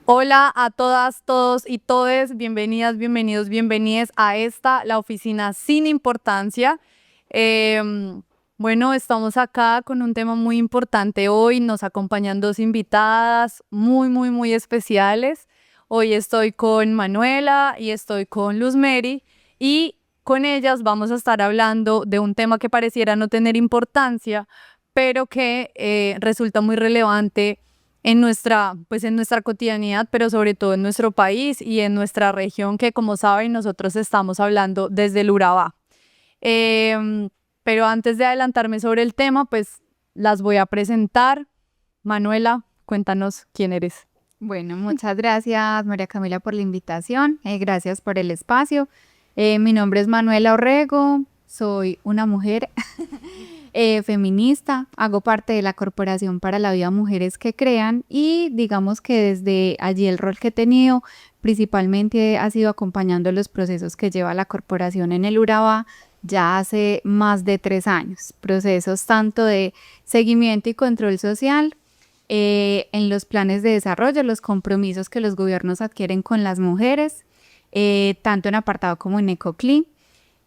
Hola a todas, todos y todes, bienvenidas, bienvenidos, bienvenidas a la oficina sin importancia. Bueno, estamos acá con un tema muy importante hoy, nos acompañan dos invitadas muy especiales. Hoy estoy con Manuela y estoy con Luz Mary y con ellas vamos a estar hablando de un tema que pareciera no tener importancia, pero que resulta muy relevante en nuestra cotidianidad, pero sobre todo en nuestro país y en nuestra región, que como saben, nosotros estamos hablando desde el Urabá. Em, pero antes de adelantarme sobre el tema, pues las voy a presentar. Manuela, cuéntanos quién eres. Bueno, muchas gracias María Camila por la invitación, gracias por el espacio. Mi nombre es Manuela Orrego, soy una mujer feminista, hago parte de la Corporación para la Vida Mujeres que Crean y digamos que desde allí el rol que he tenido principalmente ha sido acompañando los procesos que lleva la corporación en el Urabá ya hace más de 3 años, procesos tanto de seguimiento y control social, en los planes de desarrollo, los compromisos que los gobiernos adquieren con las mujeres, tanto en apartado como en Ecoclí.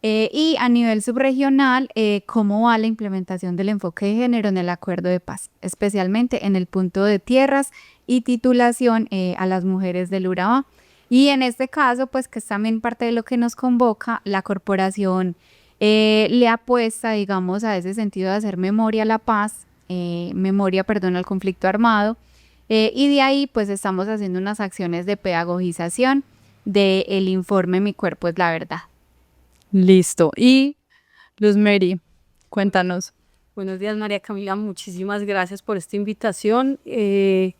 Y a nivel subregional, cómo va la implementación del enfoque de género en el acuerdo de paz, especialmente en el punto de tierras y titulación a las mujeres del Urabá. Y en este caso, pues que es también parte de lo que nos convoca, la corporación le apuesta, digamos, a ese sentido de hacer memoria a la paz, perdón, al conflicto armado. Y de ahí, pues estamos haciendo unas acciones de pedagogización del informe Mi cuerpo es la verdad. Listo. Y Luz Mary, cuéntanos. Buenos días, María Camila. Muchísimas gracias por esta invitación. Soy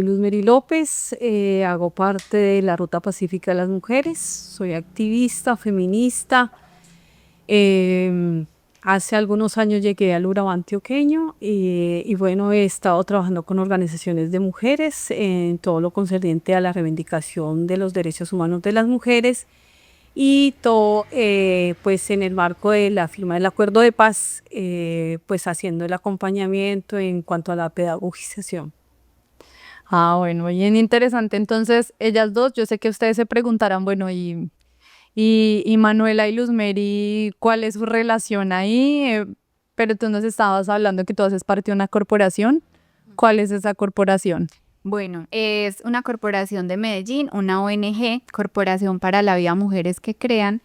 Luz Mary López, hago parte de la Ruta Pacífica de las Mujeres, soy activista, feminista. Hace algunos años llegué al Urabá antioqueño y bueno, he estado trabajando con organizaciones de mujeres en todo lo concerniente a la reivindicación de los derechos humanos de las mujeres. Y todo, pues en el marco de la firma del acuerdo de paz, pues haciendo el acompañamiento en cuanto a la pedagogización. Bueno, bien interesante. Entonces, ellas dos, yo sé que ustedes se preguntarán, bueno, y Manuela y Luz Mary, ¿cuál es su relación ahí? Pero tú nos estabas hablando que tú haces parte de una corporación. ¿Cuál es esa corporación? Bueno, es una corporación de Medellín, una ONG, Corporación para la Vida Mujeres que Crean,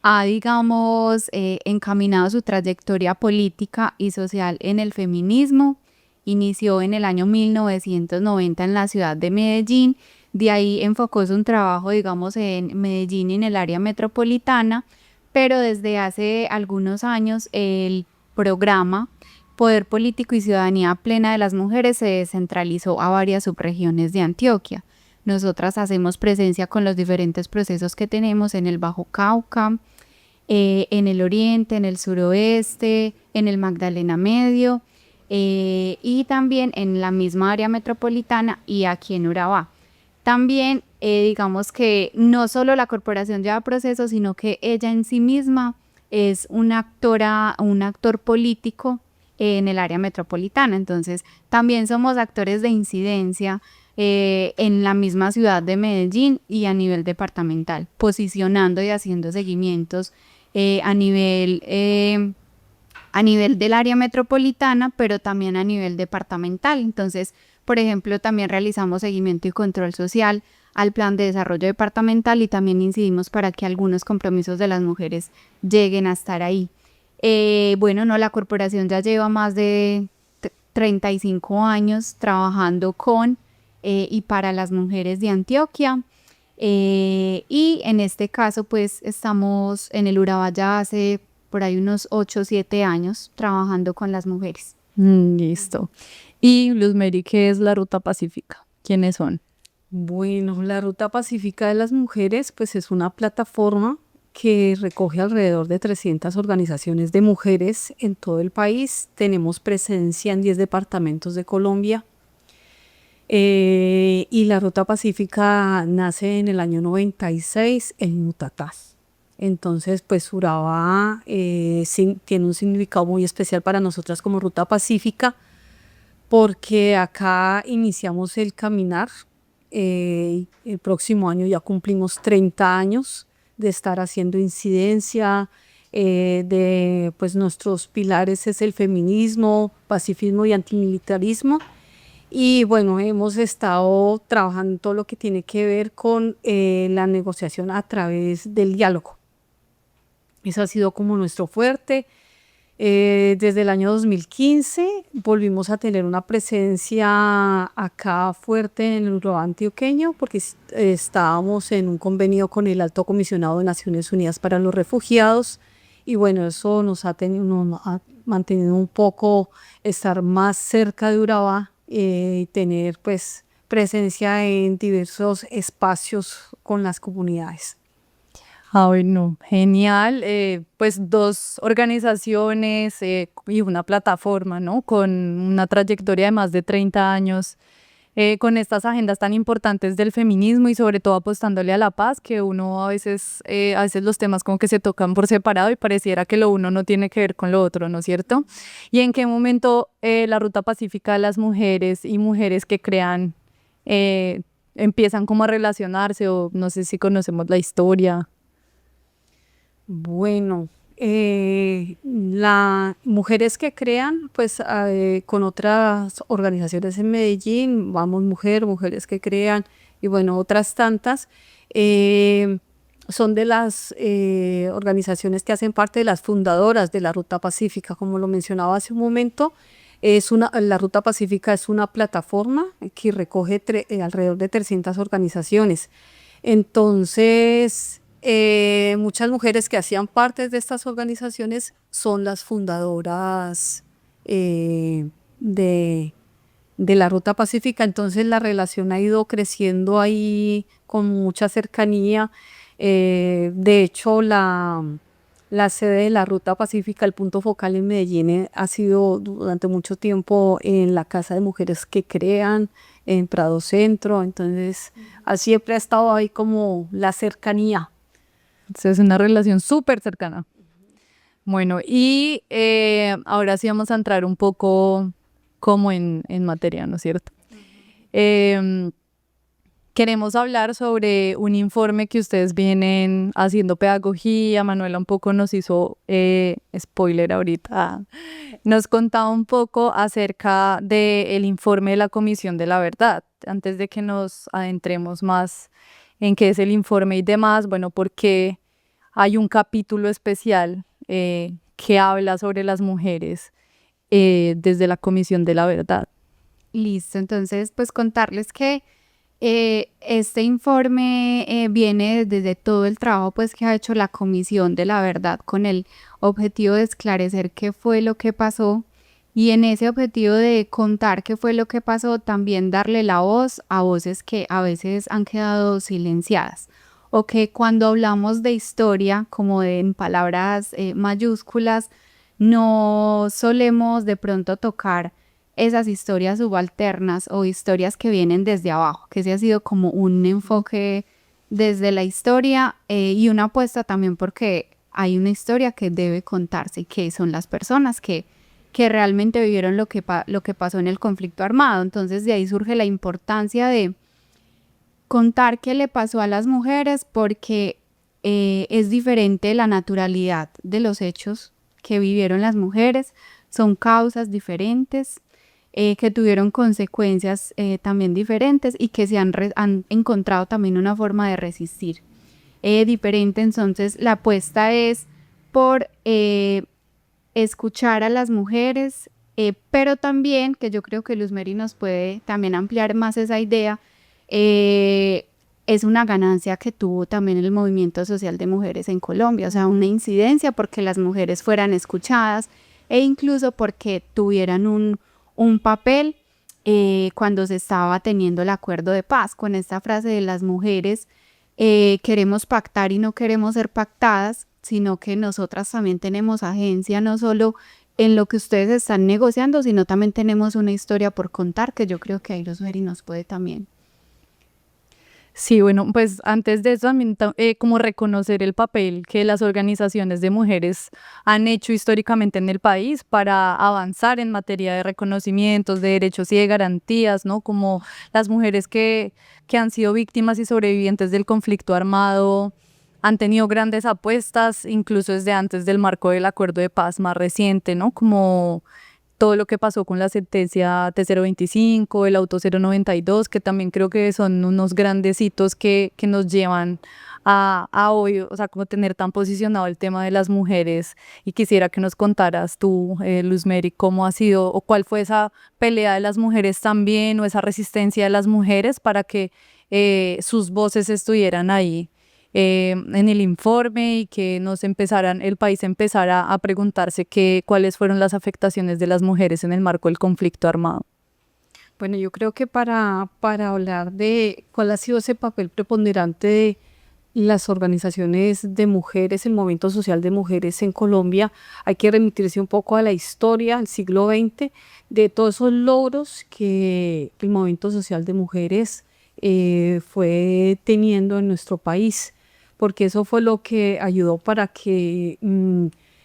ha, digamos, encaminado su trayectoria política y social en el feminismo. Inició en el año 1990 en la ciudad de Medellín, de ahí enfocó su trabajo, digamos, en Medellín y en el área metropolitana, pero desde hace algunos años el programa Poder Político y Ciudadanía Plena de las Mujeres se descentralizó a varias subregiones de Antioquia. Nosotras hacemos presencia con los diferentes procesos que tenemos en el Bajo Cauca, en el Oriente, en el Suroeste, en el Magdalena Medio, y también en la misma área metropolitana y aquí en Urabá. También digamos que no solo la corporación lleva procesos, sino que ella en sí misma es una actora, un actor político en el área metropolitana. Entonces, también somos actores de incidencia en la misma ciudad de Medellín y a nivel departamental, posicionando y haciendo seguimientos a nivel del área metropolitana, pero también a nivel departamental. Entonces, por ejemplo, también realizamos seguimiento y control social al plan de desarrollo departamental y también incidimos para que algunos compromisos de las mujeres lleguen a estar ahí. La corporación ya lleva más de 35 años trabajando con y para las mujeres de Antioquia. Y en este caso, pues estamos en el Urabá ya hace por ahí unos 8 o 7 años trabajando con las mujeres. Listo. Y Luz Mary, ¿qué es la Ruta Pacífica? ¿Quiénes son? Bueno, la Ruta Pacífica de las Mujeres, pues es una plataforma que recoge alrededor de 300 organizaciones de mujeres en todo el país. Tenemos presencia en 10 departamentos de Colombia. Y la Ruta Pacífica nace en el año 96 en Mutatás. Entonces, pues Urabá tiene un significado muy especial para nosotras como Ruta Pacífica, porque acá iniciamos el caminar. El próximo año ya cumplimos 30 años de estar haciendo incidencia, pues nuestros pilares es el feminismo, pacifismo y antimilitarismo. Y bueno, hemos estado trabajando en todo lo que tiene que ver con la negociación a través del diálogo. Eso ha sido como nuestro fuerte. Desde el año 2015 volvimos a tener una presencia acá fuerte en el Urabá antioqueño porque estábamos en un convenio con el Alto Comisionado de Naciones Unidas para los Refugiados y bueno, eso nos ha mantenido un poco estar más cerca de Urabá y tener pues presencia en diversos espacios con las comunidades. Bueno, genial. Pues dos organizaciones y una plataforma, ¿no? Con una trayectoria de más de 30 años, con estas agendas tan importantes del feminismo y sobre todo apostándole a la paz, que uno a veces los temas como que se tocan por separado y pareciera que lo uno no tiene que ver con lo otro, ¿no es cierto? ¿Y en qué momento la Ruta Pacífica de las mujeres y mujeres que crean empiezan como a relacionarse o no sé si conocemos la historia? Bueno, las mujeres que crean, pues con otras organizaciones en Medellín, Vamos Mujer, Mujeres que Crean y bueno, otras tantas, son de las organizaciones que hacen parte de las fundadoras de la Ruta Pacífica, como lo mencionaba hace un momento. La Ruta Pacífica es una plataforma que recoge alrededor de 300 organizaciones. Entonces, muchas mujeres que hacían parte de estas organizaciones son las fundadoras de la Ruta Pacífica, entonces la relación ha ido creciendo ahí con mucha cercanía. De hecho, la sede de la Ruta Pacífica, el punto focal en Medellín, ha sido durante mucho tiempo en la Casa de Mujeres que Crean, en Prado Centro, entonces siempre ha estado ahí como la cercanía. Entonces es una relación súper cercana. Bueno, y ahora sí vamos a entrar un poco como en materia, ¿no es cierto? Queremos hablar sobre un informe que ustedes vienen haciendo pedagogía. Manuela un poco nos hizo spoiler ahorita. Nos contaba un poco acerca del informe de la Comisión de la Verdad. Antes de que nos adentremos más en qué es el informe y demás, bueno, porque hay un capítulo especial que habla sobre las mujeres desde la Comisión de la Verdad. Listo, entonces pues contarles que este informe viene desde todo el trabajo pues que ha hecho la Comisión de la Verdad con el objetivo de esclarecer qué fue lo que pasó y en ese objetivo de contar qué fue lo que pasó también darle la voz a voces que a veces han quedado silenciadas o que cuando hablamos de historia como en palabras mayúsculas no solemos de pronto tocar esas historias subalternas o historias que vienen desde abajo, que ese ha sido como un enfoque desde la historia y una apuesta también porque hay una historia que debe contarse, que son las personas que realmente vivieron lo que pasó en el conflicto armado. Entonces de ahí surge la importancia de contar qué le pasó a las mujeres porque es diferente la naturalidad de los hechos que vivieron las mujeres, son causas diferentes, que tuvieron consecuencias también diferentes y que se han encontrado también una forma de resistir diferente. Entonces la apuesta es por escuchar a las mujeres, pero también, que yo creo que Luz Mary nos puede también ampliar más esa idea, es una ganancia que tuvo también el movimiento social de mujeres en Colombia, o sea, una incidencia porque las mujeres fueran escuchadas e incluso porque tuvieran un papel cuando se estaba teniendo el acuerdo de paz, con esta frase de las mujeres queremos pactar y no queremos ser pactadas, sino que nosotras también tenemos agencia, no solo en lo que ustedes están negociando, sino también tenemos una historia por contar, que yo creo que ahí Rosemary nos puede también. Sí, bueno, pues antes de eso también como reconocer el papel que las organizaciones de mujeres han hecho históricamente en el país para avanzar en materia de reconocimientos, de derechos y de garantías, ¿no? Como las mujeres que han sido víctimas y sobrevivientes del conflicto armado han tenido grandes apuestas, incluso desde antes del marco del acuerdo de paz más reciente, ¿no? Como todo lo que pasó con la sentencia T025, el auto 092, que también creo que son unos grandes hitos que nos llevan a hoy, o sea, como tener tan posicionado el tema de las mujeres. Y quisiera que nos contaras tú, Luzmeri, cómo ha sido o cuál fue esa pelea de las mujeres también o esa resistencia de las mujeres para que sus voces estuvieran ahí en el informe y que el país empezara a preguntarse cuáles fueron las afectaciones de las mujeres en el marco del conflicto armado. Bueno, yo creo que para hablar de cuál ha sido ese papel preponderante de las organizaciones de mujeres, el movimiento social de mujeres en Colombia, hay que remitirse un poco a la historia, al siglo XX, de todos esos logros que el movimiento social de mujeres fue teniendo en nuestro país, porque eso fue lo que ayudó para que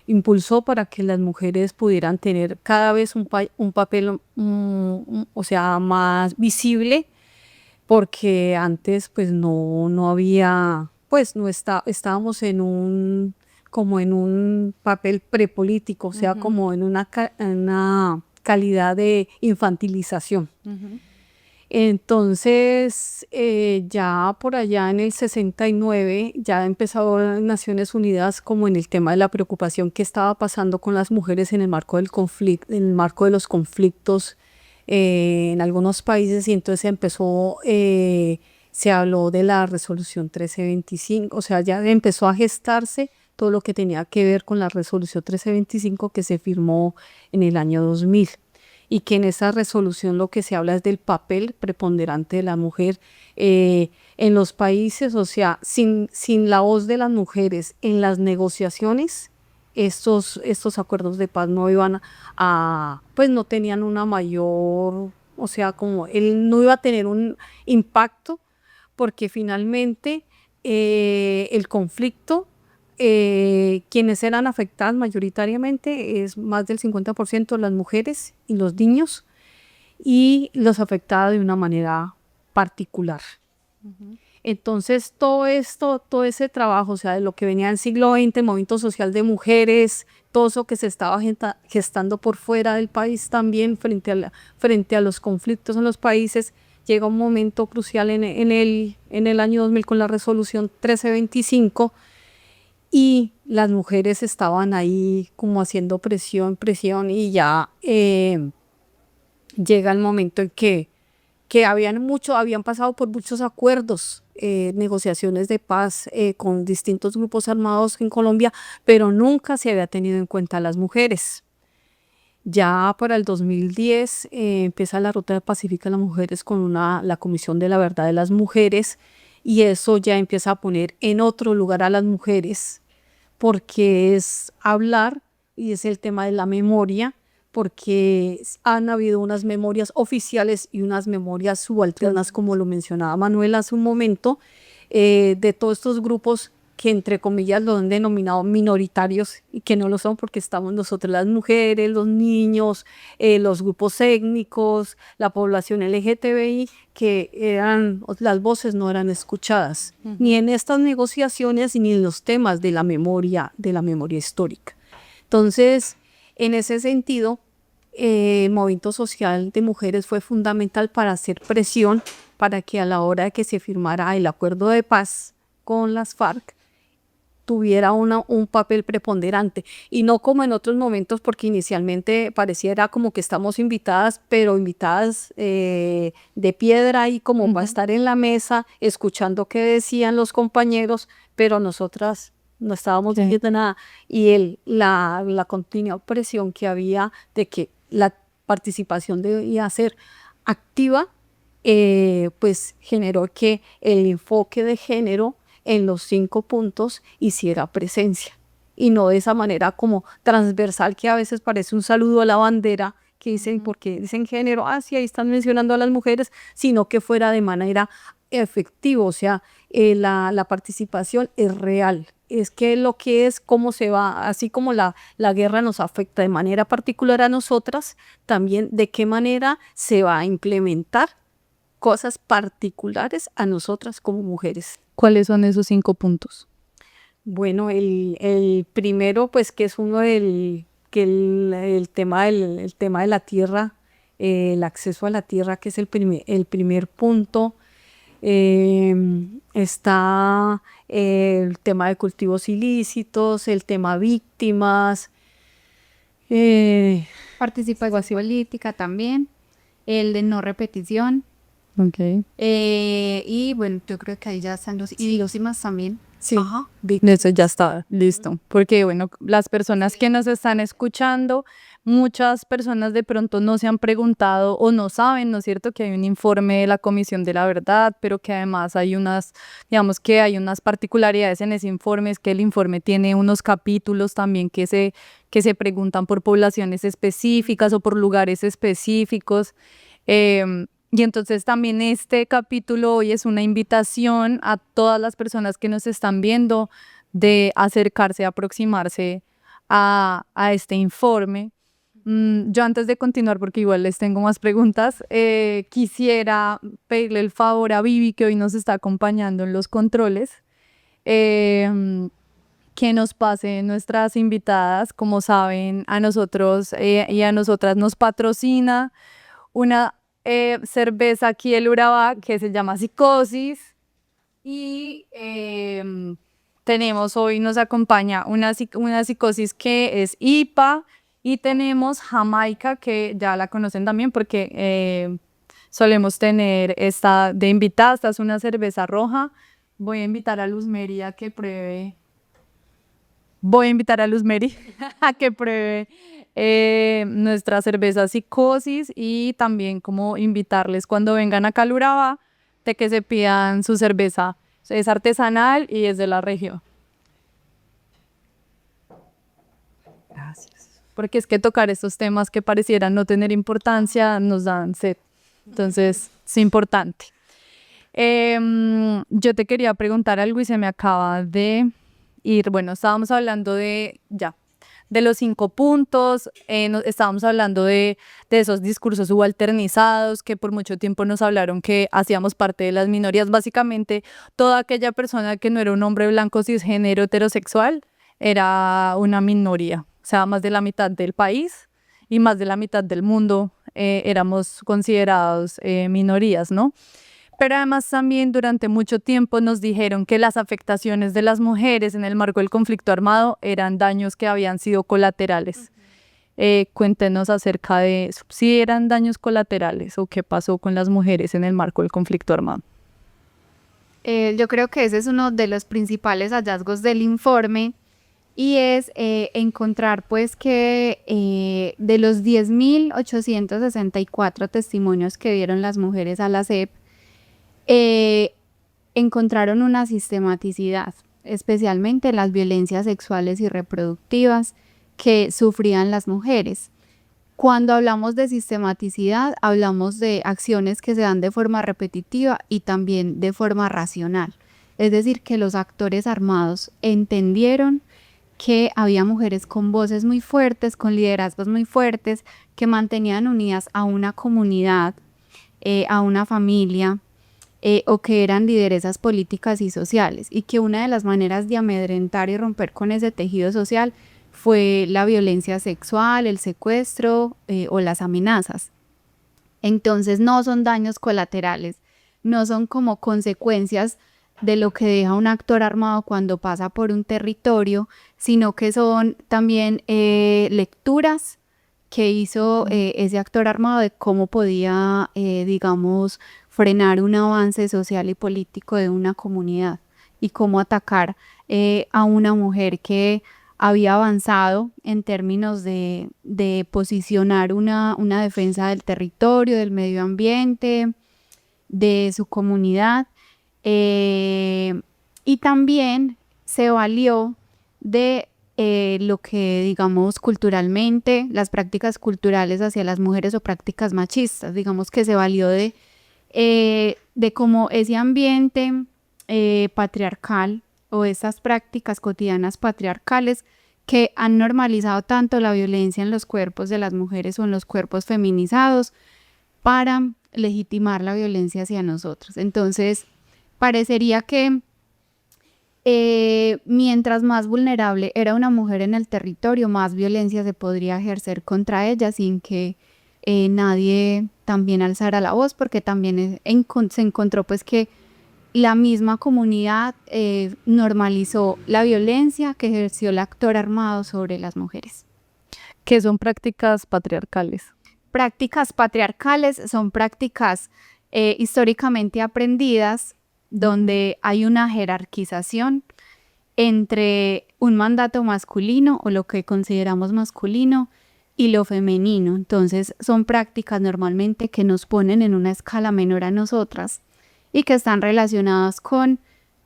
impulsó para que las mujeres pudieran tener cada vez un papel, o sea, más visible, porque antes pues no había, pues estábamos como en un papel prepolítico, o sea, como en una calidad de infantilización. Entonces, ya por allá en el 69, ya empezó Naciones Unidas como en el tema de la preocupación que estaba pasando con las mujeres en el marco del conflicto, en el marco de los conflictos en algunos países, y entonces se habló de la resolución 1325, o sea, ya empezó a gestarse todo lo que tenía que ver con la resolución 1325 que se firmó en el año 2000. Y que en esa resolución lo que se habla es del papel preponderante de la mujer en los países, o sea, sin la voz de las mujeres en las negociaciones, estos acuerdos de paz no iban pues no tenían una mayor, o sea, como él no iba a tener un impacto, porque finalmente el conflicto, quienes eran afectadas mayoritariamente es más del 50% las mujeres y los niños, y los afectados de una manera particular. Entonces todo ese trabajo, o sea, de lo que venía en el siglo XX, el movimiento social de mujeres, todo eso que se estaba gestando por fuera del país también frente a los conflictos en los países, llega un momento crucial en el año 2000 con la resolución 1325, y las mujeres estaban ahí como haciendo presión, y ya llega el momento en que habían pasado por muchos acuerdos, negociaciones de paz con distintos grupos armados en Colombia, pero nunca se había tenido en cuenta a las mujeres. Ya para el 2010 empieza la Ruta Pacífica de las Mujeres con la Comisión de la Verdad de las Mujeres, y eso ya empieza a poner en otro lugar a las mujeres, porque es hablar, y es el tema de la memoria, porque han habido unas memorias oficiales y unas memorias subalternas, como lo mencionaba Manuel hace un momento, de todos estos grupos que entre comillas lo han denominado minoritarios y que no lo son, porque estamos nosotras las mujeres, los niños, los grupos étnicos, la población LGTBI, que las voces no eran escuchadas, ni en estas negociaciones ni en los temas de la memoria histórica. Entonces, en ese sentido, el movimiento social de mujeres fue fundamental para hacer presión para que a la hora de que se firmara el acuerdo de paz con las FARC tuviera un papel preponderante, y no como en otros momentos, porque inicialmente pareciera como que estamos invitadas, pero invitadas de piedra, y como va a estar en la mesa escuchando qué decían los compañeros, pero nosotras no estábamos diciendo nada, y la continua presión que había de que la participación debía ser activa, pues generó que el enfoque de género en los 5 puntos hiciera presencia, y no de esa manera como transversal que a veces parece un saludo a la bandera, que dicen, porque dicen género, sí, ahí están mencionando a las mujeres, sino que fuera de manera efectivo, o sea, la participación es real. Es que lo que es, cómo se va, así como la guerra nos afecta de manera particular a nosotras, también de qué manera se va a implementar cosas particulares a nosotras como mujeres. ¿Cuáles son esos 5 puntos? Bueno, el primero, pues que es uno el tema el tema de la tierra, el acceso a la tierra, que es el primer punto. Está el tema de cultivos ilícitos, el tema víctimas. Participación política también, el de no repetición. Ok. Y bueno, yo creo que ahí ya están y los demás también. Sí, Ajá. Eso ya está listo, porque bueno, las personas que nos están escuchando, muchas personas de pronto no se han preguntado o no saben, ¿no es cierto?, que hay un informe de la Comisión de la Verdad, pero que además hay unas, digamos que hay unas particularidades en ese informe, es que el informe tiene unos capítulos también que se preguntan por poblaciones específicas o por lugares específicos. Y entonces también este capítulo hoy es una invitación a todas las personas que nos están viendo de acercarse, aproximarse a este informe. Yo antes de continuar, porque igual les tengo más preguntas, quisiera pedirle el favor a Vivi, que hoy nos está acompañando en los controles, que nos pase nuestras invitadas. Como saben, a nosotros y a nosotras nos patrocina una cerveza aquí el Urabá que se llama Psicosis, y tenemos hoy, nos acompaña una Psicosis que es IPA, y tenemos Jamaica, que ya la conocen también porque solemos tener esta de invitada. Esta es una cerveza roja. Voy a invitar a Luz Mary a que pruebe. A que pruebe nuestra cerveza Psicosis, y también como invitarles cuando vengan a Urabá de que se pidan su cerveza. Es artesanal y es de la región. Gracias. Porque es que tocar estos temas que parecieran no tener importancia nos dan sed. Entonces, es importante. Yo te quería preguntar algo y se me acaba de ir. Bueno, estábamos hablando de los 5 puntos, estábamos hablando de esos discursos subalternizados que por mucho tiempo nos hablaron que hacíamos parte de las minorías. Básicamente, toda aquella persona que no era un hombre blanco cisgénero heterosexual era una minoría. O sea, más de la mitad del país y más de la mitad del mundo éramos considerados minorías, ¿no? Pero además también durante mucho tiempo nos dijeron que las afectaciones de las mujeres en el marco del conflicto armado eran daños que habían sido colaterales. Cuéntenos acerca de eso, si eran daños colaterales o qué pasó con las mujeres en el marco del conflicto armado. Yo creo que ese es uno de los principales hallazgos del informe, y es encontrar pues que de los 10.864 testimonios que dieron las mujeres a la SEP, encontraron una sistematicidad, especialmente las violencias sexuales y reproductivas que sufrían las mujeres. Cuando hablamos de sistematicidad, hablamos de acciones que se dan de forma repetitiva y también de forma racional. Es decir, que los actores armados entendieron que había mujeres con voces muy fuertes, con liderazgos muy fuertes, que mantenían unidas a una comunidad, a una familia, o que eran lideresas políticas y sociales, y que una de las maneras de amedrentar y romper con ese tejido social fue la violencia sexual, el secuestro o las amenazas. Entonces no son daños colaterales, no son como consecuencias de lo que deja un actor armado cuando pasa por un territorio, sino que son también lecturas que hizo ese actor armado de cómo podía, digamos, frenar un avance social y político de una comunidad, y cómo atacar a una mujer que había avanzado en términos de posicionar una defensa del territorio, del medio ambiente, de su comunidad, y también se valió de lo que, digamos, culturalmente, las prácticas culturales hacia las mujeres o prácticas machistas, digamos que se valió de de cómo ese ambiente patriarcal o esas prácticas cotidianas patriarcales que han normalizado tanto la violencia en los cuerpos de las mujeres o en los cuerpos feminizados para legitimar la violencia hacia nosotros. Entonces, parecería que mientras más vulnerable era una mujer en el territorio, más violencia se podría ejercer contra ella sin que nadie también alzara la voz, porque también se encontró pues que la misma comunidad normalizó la violencia que ejerció el actor armado sobre las mujeres. ¿Qué son prácticas patriarcales? Prácticas patriarcales son prácticas históricamente aprendidas donde hay una jerarquización entre un mandato masculino o lo que consideramos masculino y lo femenino. Entonces son prácticas normalmente que nos ponen en una escala menor a nosotras y que están relacionadas con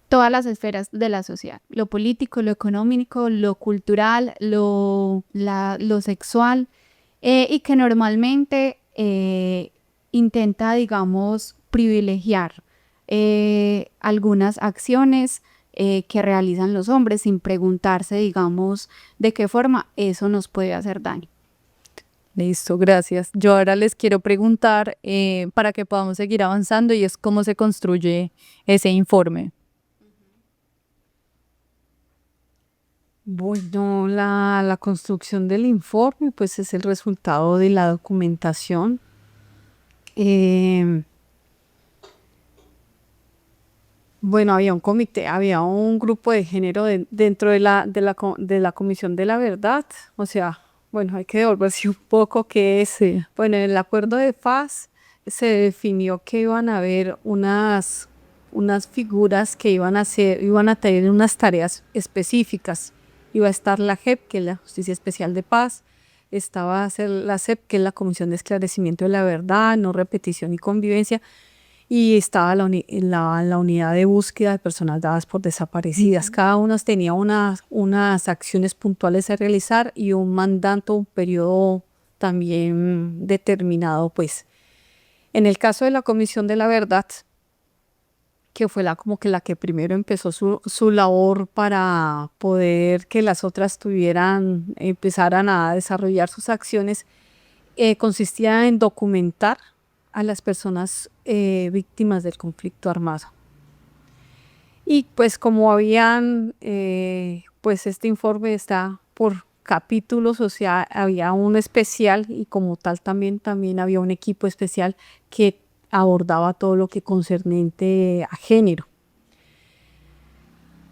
todas las esferas de la sociedad, lo político, lo económico, lo cultural, lo sexual, y que normalmente intenta, digamos, privilegiar algunas acciones que realizan los hombres sin preguntarse, digamos, de qué forma eso nos puede hacer daño. Listo, gracias. Yo ahora les quiero preguntar para que podamos seguir avanzando y es cómo se construye ese informe. Bueno, la construcción del informe pues es el resultado de la documentación. Bueno, había un comité, había un grupo de género dentro de la Comisión de la Verdad. O sea, bueno, hay que devolverse un poco que es, Sí. bueno, en el acuerdo de paz se definió que iban a haber unas figuras que iban a tener unas tareas específicas. Iba a estar la JEP, que es la Justicia Especial de Paz, estaba a ser la CEP, que es la Comisión de Esclarecimiento de la Verdad, No Repetición y Convivencia, y estaba la unidad de búsqueda de personas dadas por desaparecidas. Cada uno tenía unas acciones puntuales a realizar y un mandato, un periodo también determinado, pues. En el caso de la Comisión de la Verdad, que fue como que la que primero empezó su labor para poder que las otras empezaran a desarrollar sus acciones, consistía en documentar a las personas víctimas del conflicto armado. Y pues como pues este informe está por capítulos, o sea, había un especial y como tal también había un equipo especial que abordaba todo lo que concerniente a género.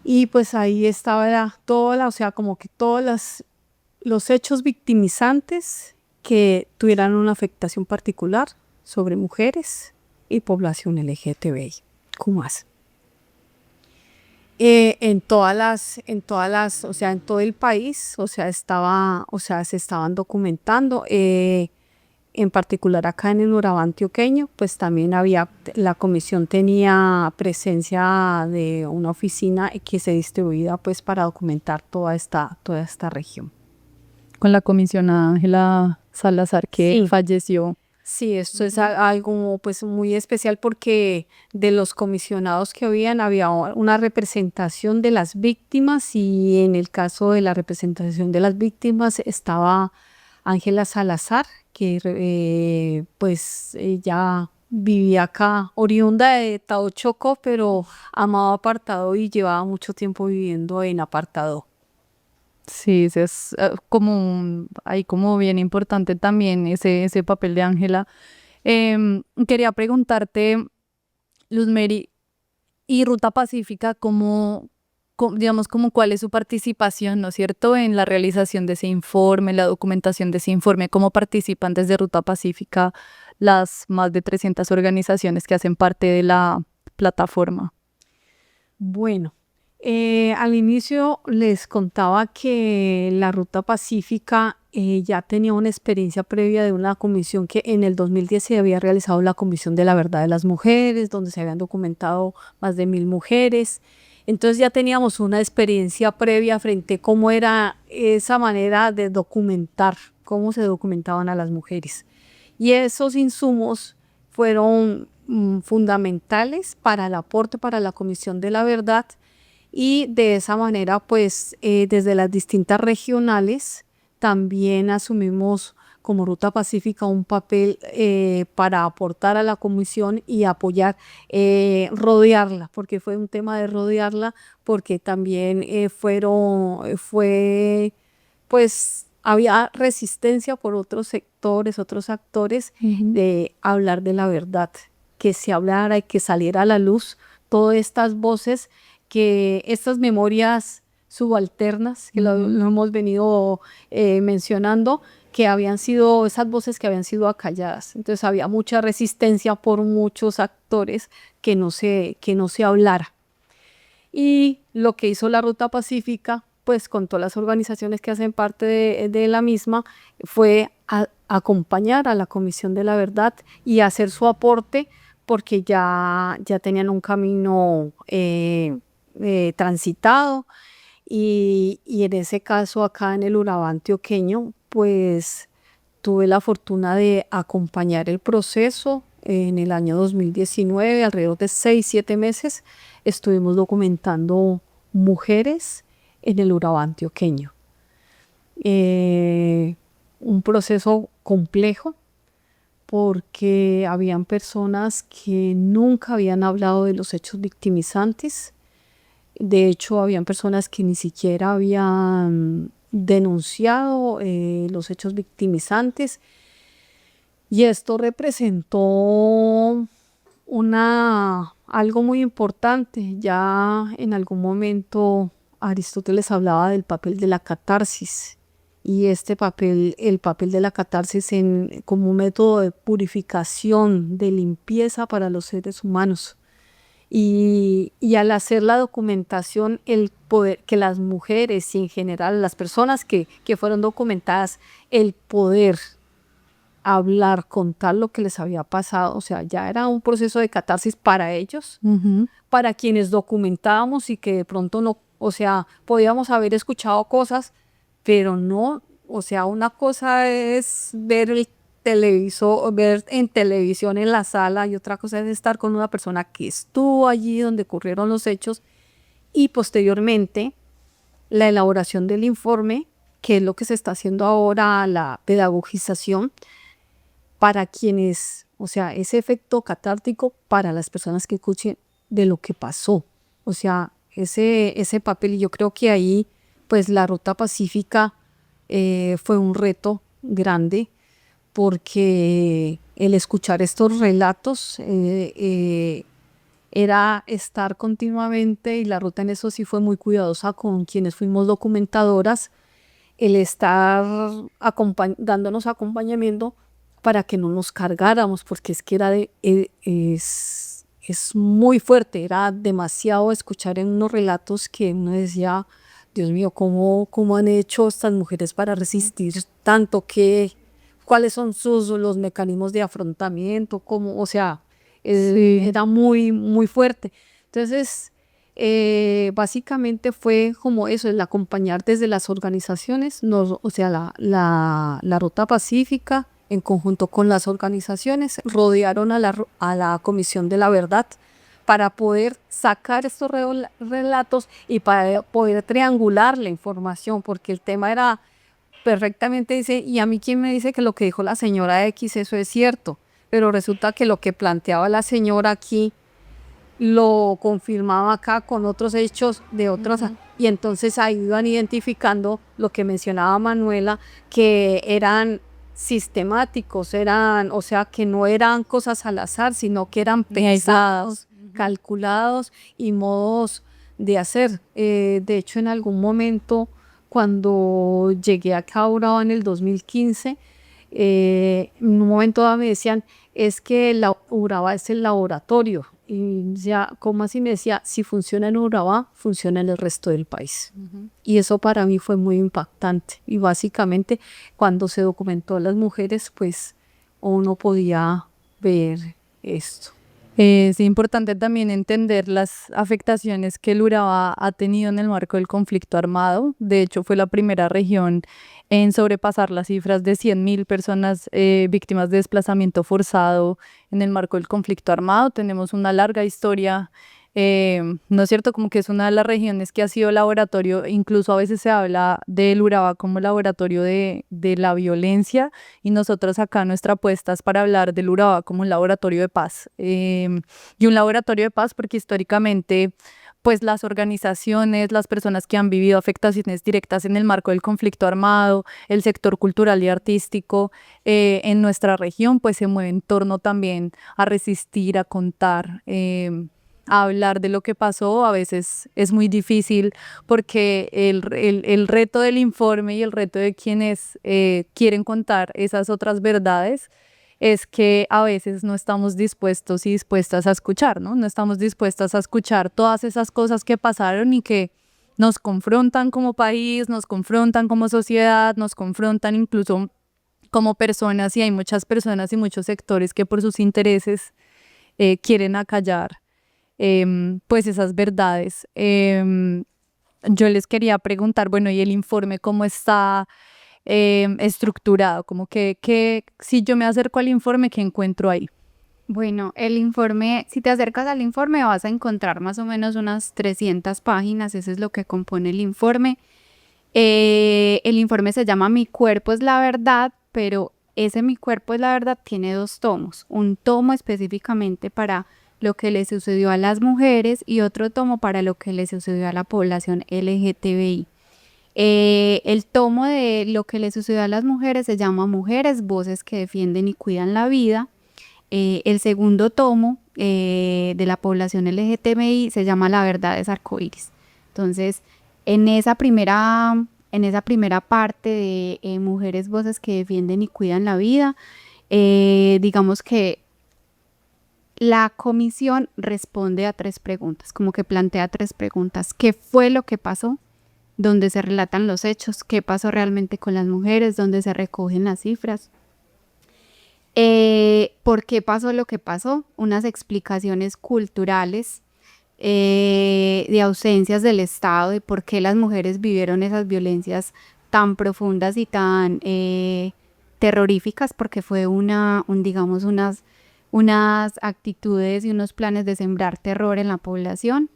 Y pues ahí estaba o sea, como que todos los hechos victimizantes que tuvieran una afectación particular sobre mujeres y población LGTBI. ¿Cómo más? En todas las, o sea, en todo el país, o sea, se estaban documentando. En particular acá en el Urabá antioqueño, pues también la comisión tenía presencia de una oficina que se distribuía pues para documentar toda esta región. Con la comisionada Ángela Salazar que Sí. falleció. Sí, esto es algo pues muy especial porque de los comisionados que había una representación de las víctimas y en el caso de la representación de las víctimas estaba Ángela Salazar, que pues ella vivía acá, oriunda de Tao Chocó, pero amaba Apartado y llevaba mucho tiempo viviendo en Apartado. Sí, ese es ahí como bien importante también ese papel de Ángela. Quería preguntarte, Luzmeri, y Ruta Pacífica, digamos, como cuál es su participación, ¿no es cierto?, en la realización de ese informe, la documentación de ese informe, cómo participan desde Ruta Pacífica las más de 300 organizaciones que hacen parte de la plataforma. Bueno, al inicio les contaba que la Ruta Pacífica ya tenía una experiencia previa de una comisión que en el 2010 se había realizado la Comisión de la Verdad de las Mujeres, donde se habían documentado más de 1000 mujeres. Entonces ya teníamos una experiencia previa frente a cómo era esa manera de documentar, cómo se documentaban a las mujeres. Y esos insumos fueron fundamentales para el aporte para la Comisión de la Verdad, y de esa manera pues desde las distintas regionales también asumimos como Ruta Pacífica un papel para aportar a la comisión y apoyar, rodearla, porque fue un tema de rodearla, porque también pues había resistencia por otros sectores, otros actores, de hablar de la verdad, que se hablara y que saliera a la luz todas estas voces, que estas memorias subalternas, que lo hemos venido mencionando, que habían sido, esas voces que habían sido acalladas. Entonces había mucha resistencia por muchos actores que no se hablara. Y lo que hizo la Ruta Pacífica, pues con todas las organizaciones que hacen parte de la misma, fue acompañar a la Comisión de la Verdad y hacer su aporte, porque ya tenían un camino transitado, y en ese caso acá en el Urabá antioqueño, pues tuve la fortuna de acompañar el proceso. En el año 2019, alrededor de 6-7 meses, estuvimos documentando mujeres en el Urabá antioqueño. Un proceso complejo, porque habían personas que nunca habían hablado de los hechos victimizantes. De hecho, habían personas que ni siquiera habían denunciado los hechos victimizantes, y esto representó algo muy importante. Ya en algún momento Aristóteles hablaba del papel de la catarsis, y el papel de la catarsis como un método de purificación, de limpieza para los seres humanos. Y al hacer la documentación, el poder que las mujeres y en general las personas que fueron documentadas, el poder hablar, contar lo que les había pasado, o sea, ya era un proceso de catarsis para ellos, para quienes documentábamos y que de pronto no, o sea, podíamos haber escuchado cosas, pero no, o sea, una cosa es ver el televisor, ver en televisión en la sala, y otra cosa es estar con una persona que estuvo allí donde ocurrieron los hechos, y posteriormente la elaboración del informe, que es lo que se está haciendo ahora, la pedagogización para quienes, o sea, ese efecto catártico para las personas que escuchen de lo que pasó, o sea, ese papel. Y yo creo que ahí pues la Ruta Pacífica fue un reto grande, porque el escuchar estos relatos era estar continuamente, y la ruta en eso sí fue muy cuidadosa con quienes fuimos documentadoras, el estar dándonos acompañamiento para que no nos cargáramos, porque es que es muy fuerte, era demasiado escuchar en unos relatos que uno decía, Dios mío, ¿cómo han hecho estas mujeres para resistir tanto? ¿Cuáles son los mecanismos de afrontamiento? O sea, era muy, muy fuerte. Entonces, básicamente fue como eso, el acompañar desde las organizaciones, o sea, la Ruta Pacífica, en conjunto con las organizaciones, rodearon a la Comisión de la Verdad para poder sacar estos relatos y para poder triangular la información, porque el tema era perfectamente, dice, y a mí quién me dice que lo que dijo la señora X, eso es cierto, pero resulta que lo que planteaba la señora aquí lo confirmaba acá con otros hechos de otras, y entonces ahí iban identificando lo que mencionaba Manuela, que eran sistemáticos, o sea, que no eran cosas al azar, sino que eran pensados, calculados, y modos de hacer. De hecho, en algún momento, cuando llegué acá a Urabá en el 2015, en un momento dado me decían, es que Urabá es el laboratorio. Y ya, ¿cómo así? Me decía, si funciona en Urabá, funciona en el resto del país. Y eso para mí fue muy impactante. Y básicamente, cuando se documentó a las mujeres, pues uno podía ver esto. Es importante también entender las afectaciones que el Urabá ha tenido en el marco del conflicto armado. De hecho, fue la primera región en sobrepasar las cifras de 100.000 personas víctimas de desplazamiento forzado en el marco del conflicto armado. Tenemos una larga historia, ¿no es cierto? Como que es una de las regiones que ha sido laboratorio, incluso a veces se habla del Urabá como laboratorio de la violencia, y nosotros acá nuestra apuesta es para hablar del Urabá como un laboratorio de paz. Y un laboratorio de paz porque históricamente pues las organizaciones, las personas que han vivido afectaciones directas en el marco del conflicto armado, el sector cultural y artístico en nuestra región, pues se mueve en torno también a resistir, a contar, a hablar de lo que pasó. A veces es muy difícil porque el reto del informe y el reto de quienes quieren contar esas otras verdades es que a veces no estamos dispuestos y dispuestas a escuchar, ¿no? No estamos dispuestas a escuchar todas esas cosas que pasaron y que nos confrontan como país, nos confrontan como sociedad, nos confrontan incluso como personas, y hay muchas personas y muchos sectores que por sus intereses quieren acallar pues esas verdades. Yo les quería preguntar, bueno, ¿y el informe cómo está estructurado? Como que si yo me acerco al informe, ¿qué encuentro ahí? Bueno, el informe, si te acercas al informe vas a encontrar más o menos unas 300 páginas, eso es lo que compone el informe. El informe se llama Mi cuerpo es la verdad, pero ese Mi cuerpo es la verdad tiene 2 tomos, un tomo específicamente para lo que le sucedió a las mujeres y otro tomo para lo que le sucedió a la población LGTBI. El tomo de lo que le sucedió a las mujeres se llama Mujeres, voces que defienden y cuidan la vida. El segundo tomo de la población LGTBI se llama La verdad es arcoíris. Entonces, en esa primera parte de Mujeres, voces que defienden y cuidan la vida, digamos que la comisión responde a 3 preguntas, como que plantea 3 preguntas. ¿Qué fue lo que pasó? Donde se relatan los hechos, qué pasó realmente con las mujeres, donde se recogen las cifras. ¿Por qué pasó lo que pasó? Unas explicaciones culturales de ausencias del Estado, de por qué las mujeres vivieron esas violencias tan profundas y tan terroríficas, porque fue digamos, unas actitudes y unos planes de sembrar terror en la población,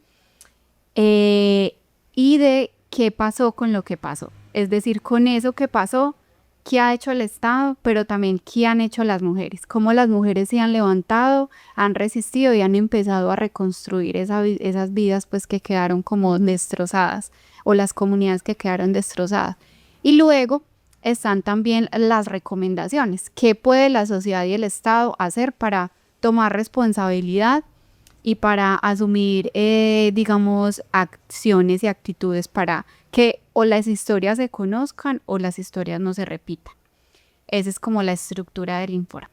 y de qué pasó con lo que pasó. Es decir, con eso que pasó, qué ha hecho el Estado, pero también qué han hecho las mujeres, cómo las mujeres se han levantado, han resistido y han empezado a reconstruir esas vidas pues que quedaron como destrozadas, o las comunidades que quedaron destrozadas. Y luego están también las recomendaciones, qué puede la sociedad y el Estado hacer para tomar responsabilidad y para asumir, digamos, acciones y actitudes para que o las historias se conozcan o las historias no se repitan. Esa es como la estructura del informe.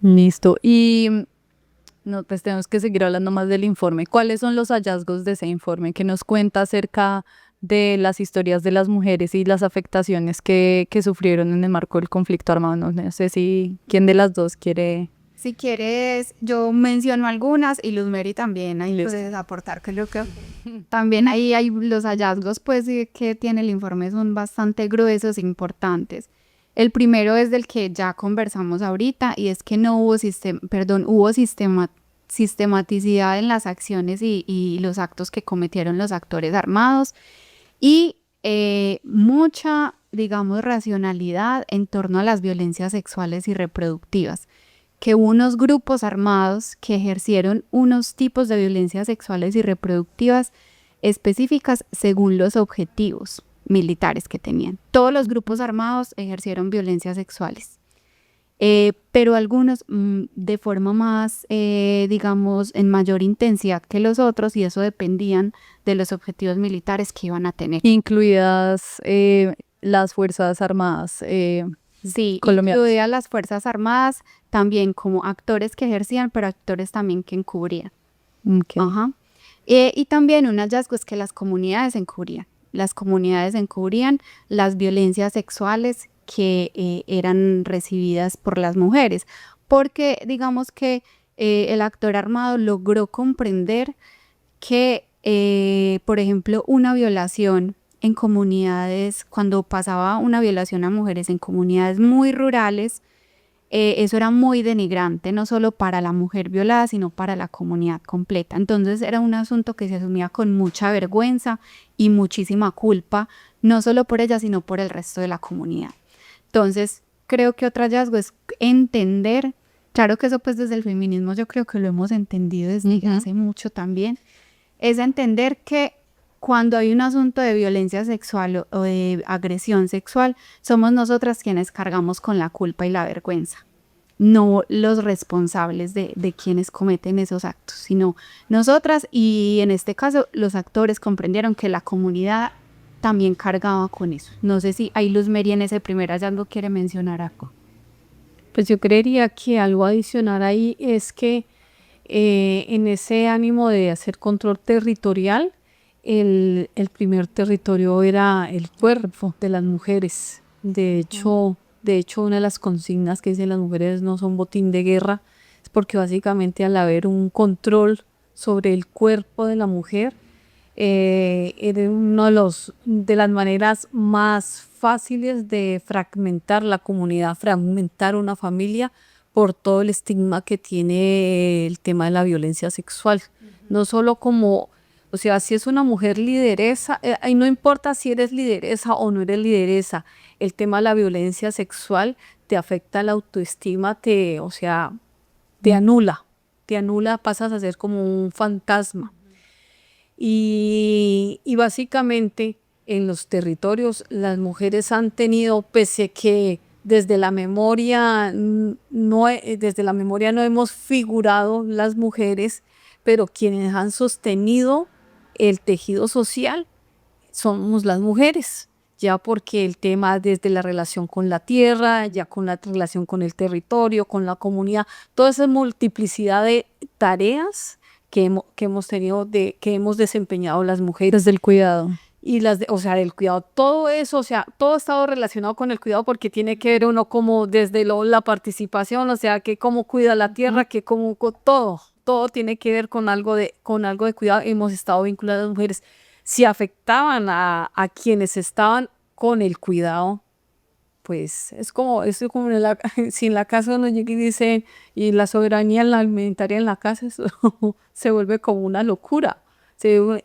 Listo. Y no, pues tenemos que seguir hablando más del informe. ¿Cuáles son los hallazgos de ese informe que nos cuenta acerca de las historias de las mujeres y las afectaciones que sufrieron en el marco del conflicto armado? No sé si quién de las dos quiere. Si quieres, yo menciono algunas y Luzmeri también ahí puedes aportar, creo que también ahí hay los hallazgos pues que tiene el informe son bastante gruesos e importantes. El primero es del que ya conversamos ahorita y es que no hubo sistematicidad en las acciones y los actos que cometieron los actores armados y mucha, digamos, racionalidad en torno a las violencias sexuales y reproductivas, que hubo unos grupos armados que ejercieron unos tipos de violencias sexuales y reproductivas específicas según los objetivos militares que tenían. Todos los grupos armados ejercieron violencias sexuales, pero algunos de forma más, digamos, en mayor intensidad que los otros, y eso dependían de los objetivos militares que iban a tener. Incluidas las Fuerzas Armadas Sí, colombianas. incluidas las Fuerzas Armadas, también como actores que ejercían, pero actores también que encubrían. Okay. Ajá. Y también un hallazgo es que las comunidades encubrían. Las comunidades encubrían las violencias sexuales que eran recibidas por las mujeres, porque digamos que el actor armado logró comprender que, por ejemplo, una violación en comunidades, cuando pasaba una violación a mujeres en comunidades muy rurales, eso era muy denigrante, no solo para la mujer violada, sino para la comunidad completa. Entonces era un asunto que se asumía con mucha vergüenza y muchísima culpa, no solo por ella, sino por el resto de la comunidad. Entonces, creo que otro hallazgo es entender, claro que eso pues desde el feminismo yo creo que lo hemos entendido desde hace mucho también, es entender que cuando hay un asunto de violencia sexual o de agresión sexual, somos nosotras quienes cargamos con la culpa y la vergüenza, no los responsables de quienes cometen esos actos, sino nosotras, y en este caso los actores comprendieron que la comunidad también cargaba con eso. No sé si ahí Luz Meri en ese primer hallazgo quiere mencionar algo. Pues yo creería que algo adicional ahí es que en ese ánimo de hacer control territorial, el primer territorio era el cuerpo de las mujeres. De hecho, una de las consignas que dicen las mujeres no son botín de guerra, es porque básicamente al haber un control sobre el cuerpo de la mujer, era una de las maneras más fáciles de fragmentar la comunidad, fragmentar una familia por todo el estigma que tiene el tema de la violencia sexual. No solo como, o sea, si es una mujer lideresa, ahí no importa si eres lideresa o no eres lideresa, el tema de la violencia sexual te afecta la autoestima, o sea, te anula, pasas a ser como un fantasma. Y básicamente en los territorios las mujeres han tenido, pese que desde la memoria no hemos figurado las mujeres, pero quienes han sostenido el tejido social somos las mujeres, ya porque el tema desde la relación con la tierra, ya con la relación con el territorio, con la comunidad, toda esa multiplicidad de tareas que hemos tenido, que hemos desempeñado las mujeres. Desde el cuidado. Y o sea, del cuidado, todo eso, o sea, todo ha estado relacionado con el cuidado porque tiene que ver uno como desde la participación, o sea, que cómo cuida la tierra, que cómo todo tiene que ver con algo de cuidado. Hemos estado vinculadas a las mujeres. Si afectaban a quienes estaban con el cuidado, pues es como si en la casa uno llega y dice, y la soberanía alimentaria en la casa, eso se vuelve como una locura.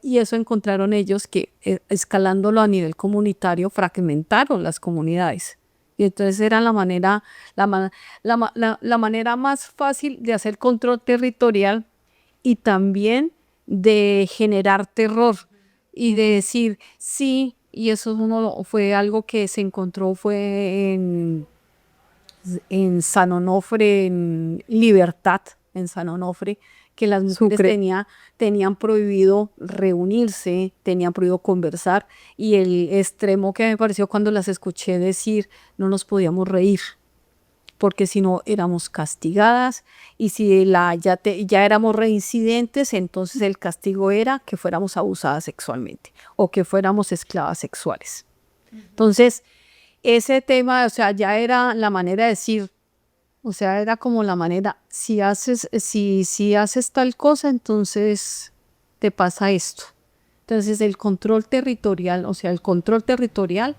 Y eso encontraron ellos que escalándolo a nivel comunitario fragmentaron las comunidades. Y entonces era la manera más fácil de hacer control territorial y también de generar terror y de decir sí. Y eso fue algo que se encontró fue en San Onofre, en Libertad, en San Onofre, que las mujeres tenían prohibido reunirse, tenían prohibido conversar, y el extremo que me pareció cuando las escuché decir, no nos podíamos reír, porque si no éramos castigadas, y si ya éramos reincidentes, entonces el castigo era que fuéramos abusadas sexualmente, o que fuéramos esclavas sexuales. Entonces, ese tema, o sea, ya era la manera de decir, o sea, era como la manera, si haces tal cosa, entonces te pasa esto. Entonces el control territorial, o sea, el control territorial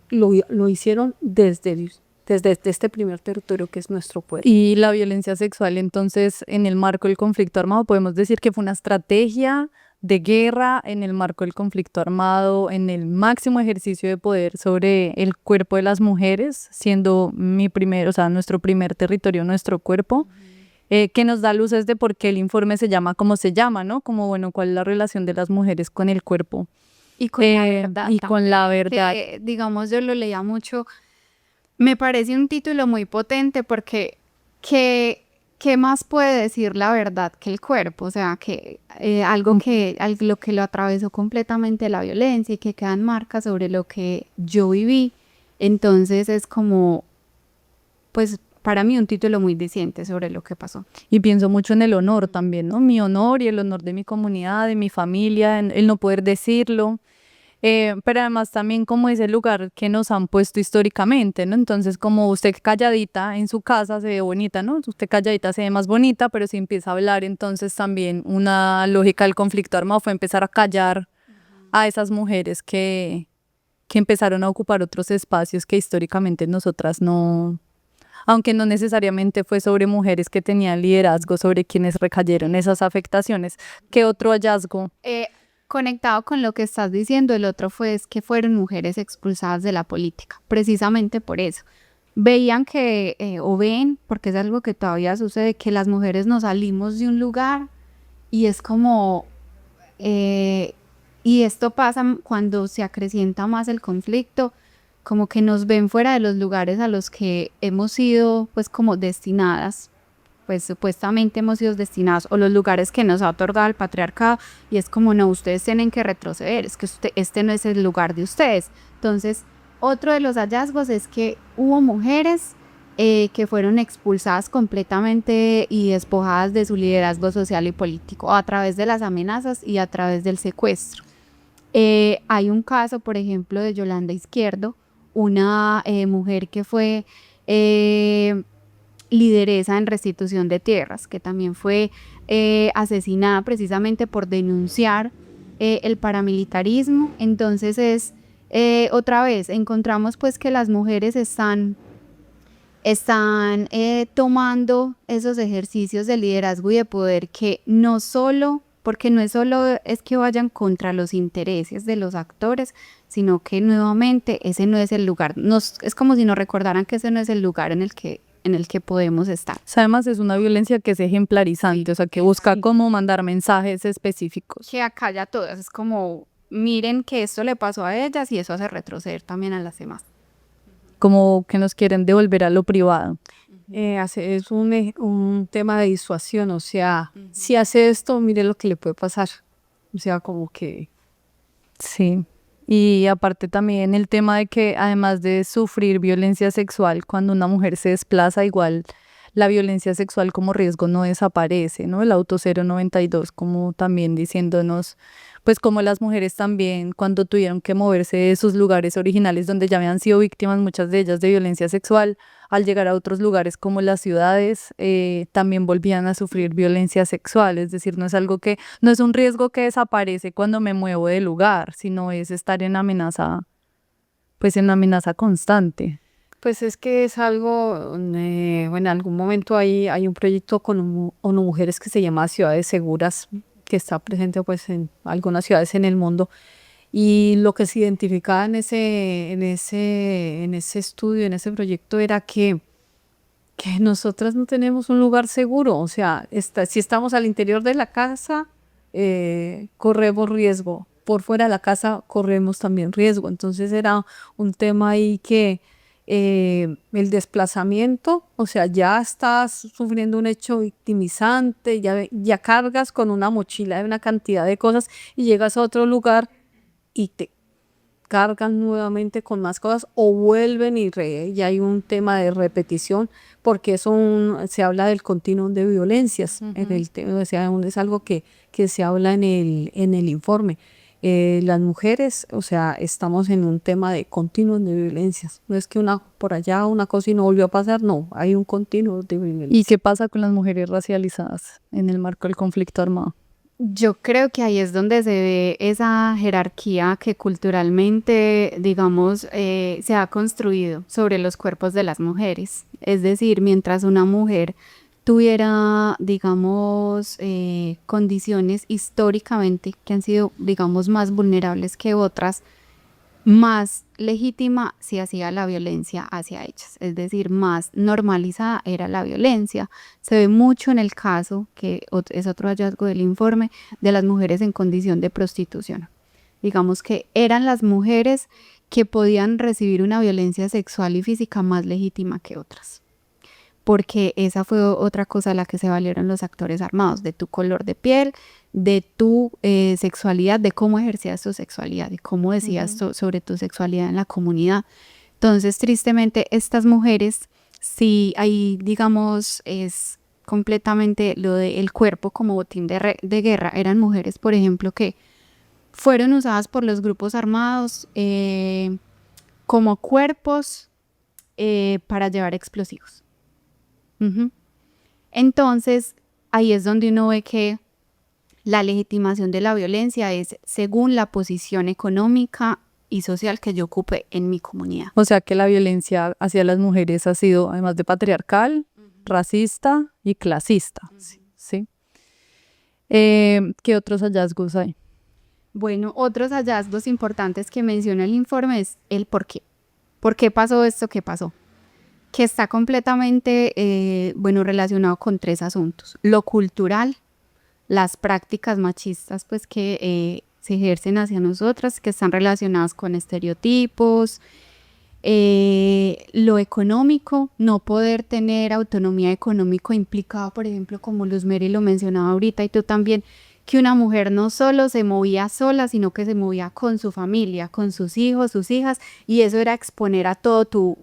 lo hicieron desde este primer territorio que es nuestro pueblo. Y la violencia sexual, entonces, en el marco del conflicto armado, podemos decir que fue una estrategia de guerra en el marco del conflicto armado, en el máximo ejercicio de poder sobre el cuerpo de las mujeres, siendo nuestro primer territorio, nuestro cuerpo, que nos da luces de por qué el informe se llama como se llama, ¿no? Como, bueno, cuál es la relación de las mujeres con el cuerpo. Y con la verdad. Y con la verdad. Digamos, yo lo leía mucho. Me parece un título muy potente porque ¿qué más puede decir la verdad que el cuerpo? O sea, que algo que lo atravesó completamente la violencia y que quedan marcas sobre lo que yo viví. Entonces es como, pues para mí un título muy diciente sobre lo que pasó. Y pienso mucho en el honor también, ¿no? Mi honor y el honor de mi comunidad, de mi familia, en el no poder decirlo. pero además también como ese lugar que nos han puesto históricamente, ¿no? Entonces como usted calladita en su casa se ve bonita, ¿no? Usted calladita se ve más bonita, pero si empieza a hablar, entonces también una lógica del conflicto armado fue empezar a callar a esas mujeres que empezaron a ocupar otros espacios que históricamente nosotras no, aunque no necesariamente fue sobre mujeres que tenían liderazgo, sobre quienes recayeron esas afectaciones. ¿Qué otro hallazgo? Conectado con lo que estás diciendo, el otro fue es que fueron mujeres expulsadas de la política, precisamente por eso. Veían que, o ven, porque es algo que todavía sucede, que las mujeres nos salimos de un lugar y es como, y esto pasa cuando se acrecienta más el conflicto, como que nos ven fuera de los lugares a los que hemos sido pues como destinadas, pues supuestamente hemos sido destinados, o los lugares que nos ha otorgado el patriarcado, y es como, no, ustedes tienen que retroceder, es que este no es el lugar de ustedes. Entonces, otro de los hallazgos es que hubo mujeres que fueron expulsadas completamente y despojadas de su liderazgo social y político a través de las amenazas y a través del secuestro. Hay un caso, por ejemplo, de Yolanda Izquierdo, una mujer que fue lideresa en restitución de tierras, que también fue asesinada precisamente por denunciar el paramilitarismo. Entonces es otra vez, encontramos pues que las mujeres están tomando esos ejercicios de liderazgo y de poder, que no solo, porque no es solo es que vayan contra los intereses de los actores, sino que nuevamente ese no es el lugar, es como si nos recordaran que ese no es el lugar en el que podemos estar. Además es una violencia que es ejemplarizante, sí, o sea, que busca como mandar mensajes específicos. Que acalla a todas, es como, miren que esto le pasó a ellas y eso hace retroceder también a las demás. Como que nos quieren devolver a lo privado. Es un tema de disuasión, o sea, si hace esto, mire lo que le puede pasar. O sea, como que... Sí. Y aparte también el tema de que además de sufrir violencia sexual, cuando una mujer se desplaza, igual la violencia sexual como riesgo no desaparece, ¿no? El auto 092 como también diciéndonos, pues como las mujeres también cuando tuvieron que moverse de sus lugares originales donde ya habían sido víctimas muchas de ellas de violencia sexual, al llegar a otros lugares como las ciudades, también volvían a sufrir violencia sexual, es decir, no es algo que, no es un riesgo que desaparece cuando me muevo de lugar, sino es estar en amenaza, pues en amenaza constante. Pues es que es algo, bueno, en algún momento hay un proyecto con ONU Mujeres que se llama Ciudades Seguras, que está presente pues en algunas ciudades en el mundo, y lo que se identificaba en ese estudio, en ese proyecto, era que nosotras no tenemos un lugar seguro, o sea, si estamos al interior de la casa, corremos riesgo, por fuera de la casa corremos también riesgo. Entonces era un tema ahí que el desplazamiento, o sea, ya estás sufriendo un hecho victimizante, ya cargas con una mochila de una cantidad de cosas y llegas a otro lugar y te cargan nuevamente con más cosas o vuelven y ya hay un tema de repetición, porque se habla del continuum de violencias, en el tema, o sea, es algo que se habla en el informe. Las mujeres, o sea, estamos en un tema de continuum de violencias. No es que por allá una cosa y no volvió a pasar, no, hay un continuum de violencia. ¿Y qué pasa con las mujeres racializadas en el marco del conflicto armado? Yo creo que ahí es donde se ve esa jerarquía que culturalmente, digamos, se ha construido sobre los cuerpos de las mujeres. Es decir, mientras una mujer tuviera, digamos, condiciones históricamente que han sido, digamos, más vulnerables que otras, más legítima se hacía la violencia hacia ellas, es decir, más normalizada era la violencia. Se ve mucho en el caso, que es otro hallazgo del informe, de las mujeres en condición de prostitución. Digamos que eran las mujeres que podían recibir una violencia sexual y física más legítima que otras, porque esa fue otra cosa a la que se valieron los actores armados, de tu color de piel, de tu sexualidad, de cómo ejercías tu sexualidad, de cómo decías sobre tu sexualidad en la comunidad. Entonces, tristemente, estas mujeres, sí, ahí, digamos, es completamente lo del cuerpo como botín de guerra. Eran mujeres, por ejemplo, que fueron usadas por los grupos armados como cuerpos para llevar explosivos. Entonces, ahí es donde uno ve que la legitimación de la violencia es según la posición económica y social que yo ocupe en mi comunidad. O sea que la violencia hacia las mujeres ha sido, además de patriarcal, racista y clasista. ¿Sí? ¿Qué otros hallazgos hay? Bueno, otros hallazgos importantes que menciona el informe es el por qué. ¿Por qué pasó esto que pasó? Que está completamente relacionado con 3 asuntos. Lo cultural, las prácticas machistas pues que se ejercen hacia nosotras, que están relacionadas con estereotipos, lo económico, no poder tener autonomía económica implicaba, por ejemplo, como Luz Mary lo mencionaba ahorita y tú también, que una mujer no solo se movía sola, sino que se movía con su familia, con sus hijos, sus hijas, y eso era exponer a toda tu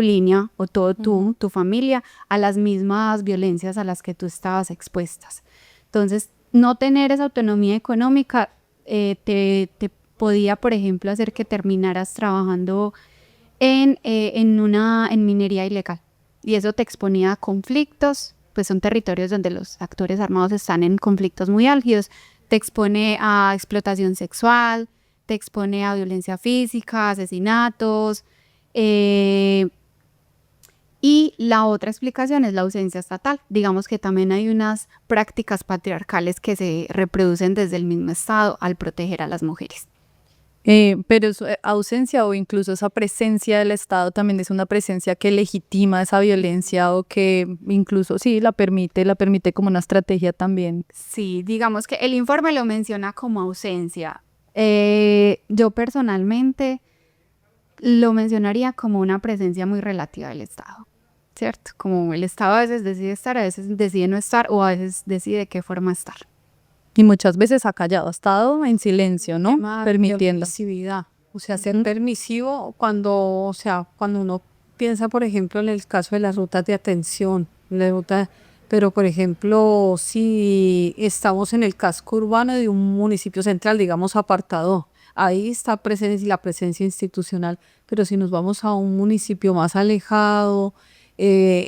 línea o toda tu familia a las mismas violencias a las que tú estabas expuestas. Entonces, no tener esa autonomía económica te podía, por ejemplo, hacer que terminaras trabajando en minería ilegal. Y eso te exponía a conflictos, pues son territorios donde los actores armados están en conflictos muy álgidos. Te expone a explotación sexual, te expone a violencia física, asesinatos. Y la otra explicación es la ausencia estatal. Digamos que también hay unas prácticas patriarcales que se reproducen desde el mismo Estado al proteger a las mujeres. Pero su ausencia o incluso esa presencia del Estado también es una presencia que legitima esa violencia o que incluso sí la permite como una estrategia también. Sí, digamos que el informe lo menciona como ausencia. Yo personalmente lo mencionaría como una presencia muy relativa del Estado, ¿cierto? Como el Estado a veces decide estar, a veces decide no estar o a veces decide de qué forma estar. Y muchas veces ha callado, ha estado en silencio, ¿no? Permitiendo. Permisividad. O sea, ser permisivo cuando uno piensa, por ejemplo, en el caso de las rutas de atención, pero por ejemplo, si estamos en el casco urbano de un municipio central, digamos apartado, ahí está la presencia institucional, pero si nos vamos a un municipio más alejado,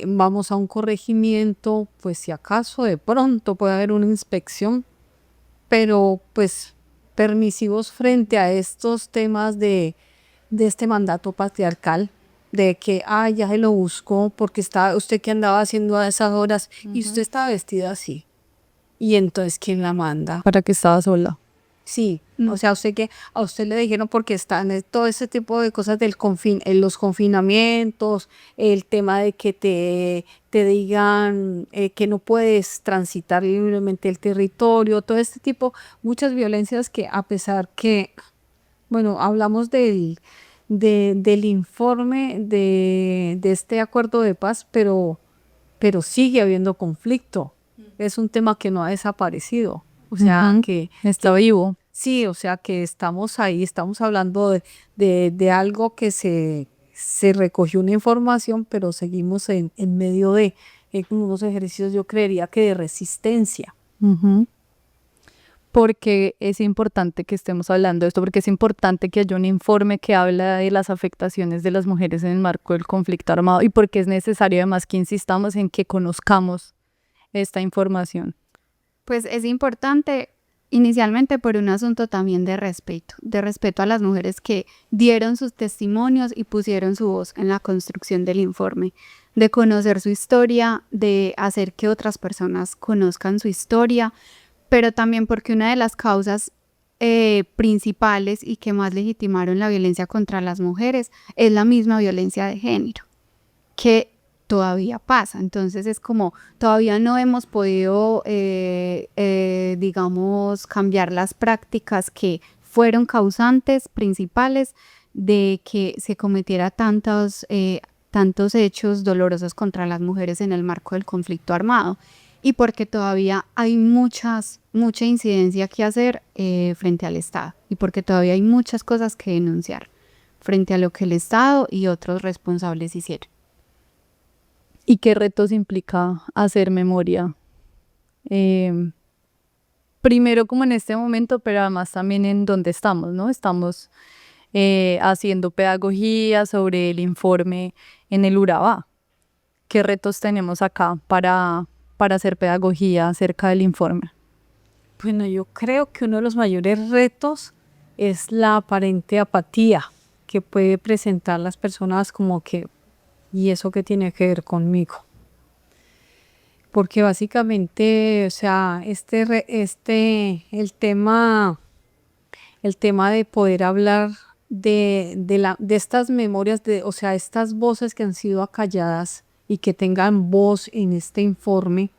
vamos a un corregimiento, pues si acaso de pronto puede haber una inspección, pero pues permisivos frente a estos temas de este mandato patriarcal, de que, ya se lo buscó porque estaba usted que andaba haciendo a esas horas y usted estaba vestida así. Y entonces, ¿quién la manda? ¿Para que estaba sola? Sí, o sea, a usted le dijeron porque están todo ese tipo de cosas en los confinamientos, el tema de que te digan que no puedes transitar libremente el territorio, todo este tipo, muchas violencias que a pesar que, bueno, hablamos del informe de este acuerdo de paz, pero sigue habiendo conflicto. Es un tema que no ha desaparecido. O sea, que está vivo. Sí, o sea, que estamos ahí, estamos hablando de algo que se recogió una información, pero seguimos en medio de unos ejercicios, yo creería que de resistencia. Porque es importante que estemos hablando de esto, porque es importante que haya un informe que habla de las afectaciones de las mujeres en el marco del conflicto armado y porque es necesario además que insistamos en que conozcamos esta información. Pues es importante inicialmente por un asunto también de respeto a las mujeres que dieron sus testimonios y pusieron su voz en la construcción del informe, de conocer su historia, de hacer que otras personas conozcan su historia, pero también porque una de las causas principales y que más legitimaron la violencia contra las mujeres es la misma violencia de género, que todavía pasa. Entonces es como todavía no hemos podido digamos cambiar las prácticas que fueron causantes principales de que se cometiera tantos hechos dolorosos contra las mujeres en el marco del conflicto armado y porque todavía hay mucha incidencia que hacer frente al Estado y porque todavía hay muchas cosas que denunciar frente a lo que el Estado y otros responsables hicieron. ¿Y qué retos implica hacer memoria primero como en este momento, pero además también en donde estamos, ¿no? Estamos haciendo pedagogía sobre el informe en el Urabá. ¿Qué retos tenemos acá para hacer pedagogía acerca del informe? Bueno, yo creo que uno de los mayores retos es la aparente apatía que puede presentar las personas como que, ¿y eso qué tiene que ver conmigo? Porque básicamente, o sea, el tema de poder hablar de estas memorias, o sea, estas voces que han sido acalladas y que tengan voz en este informe,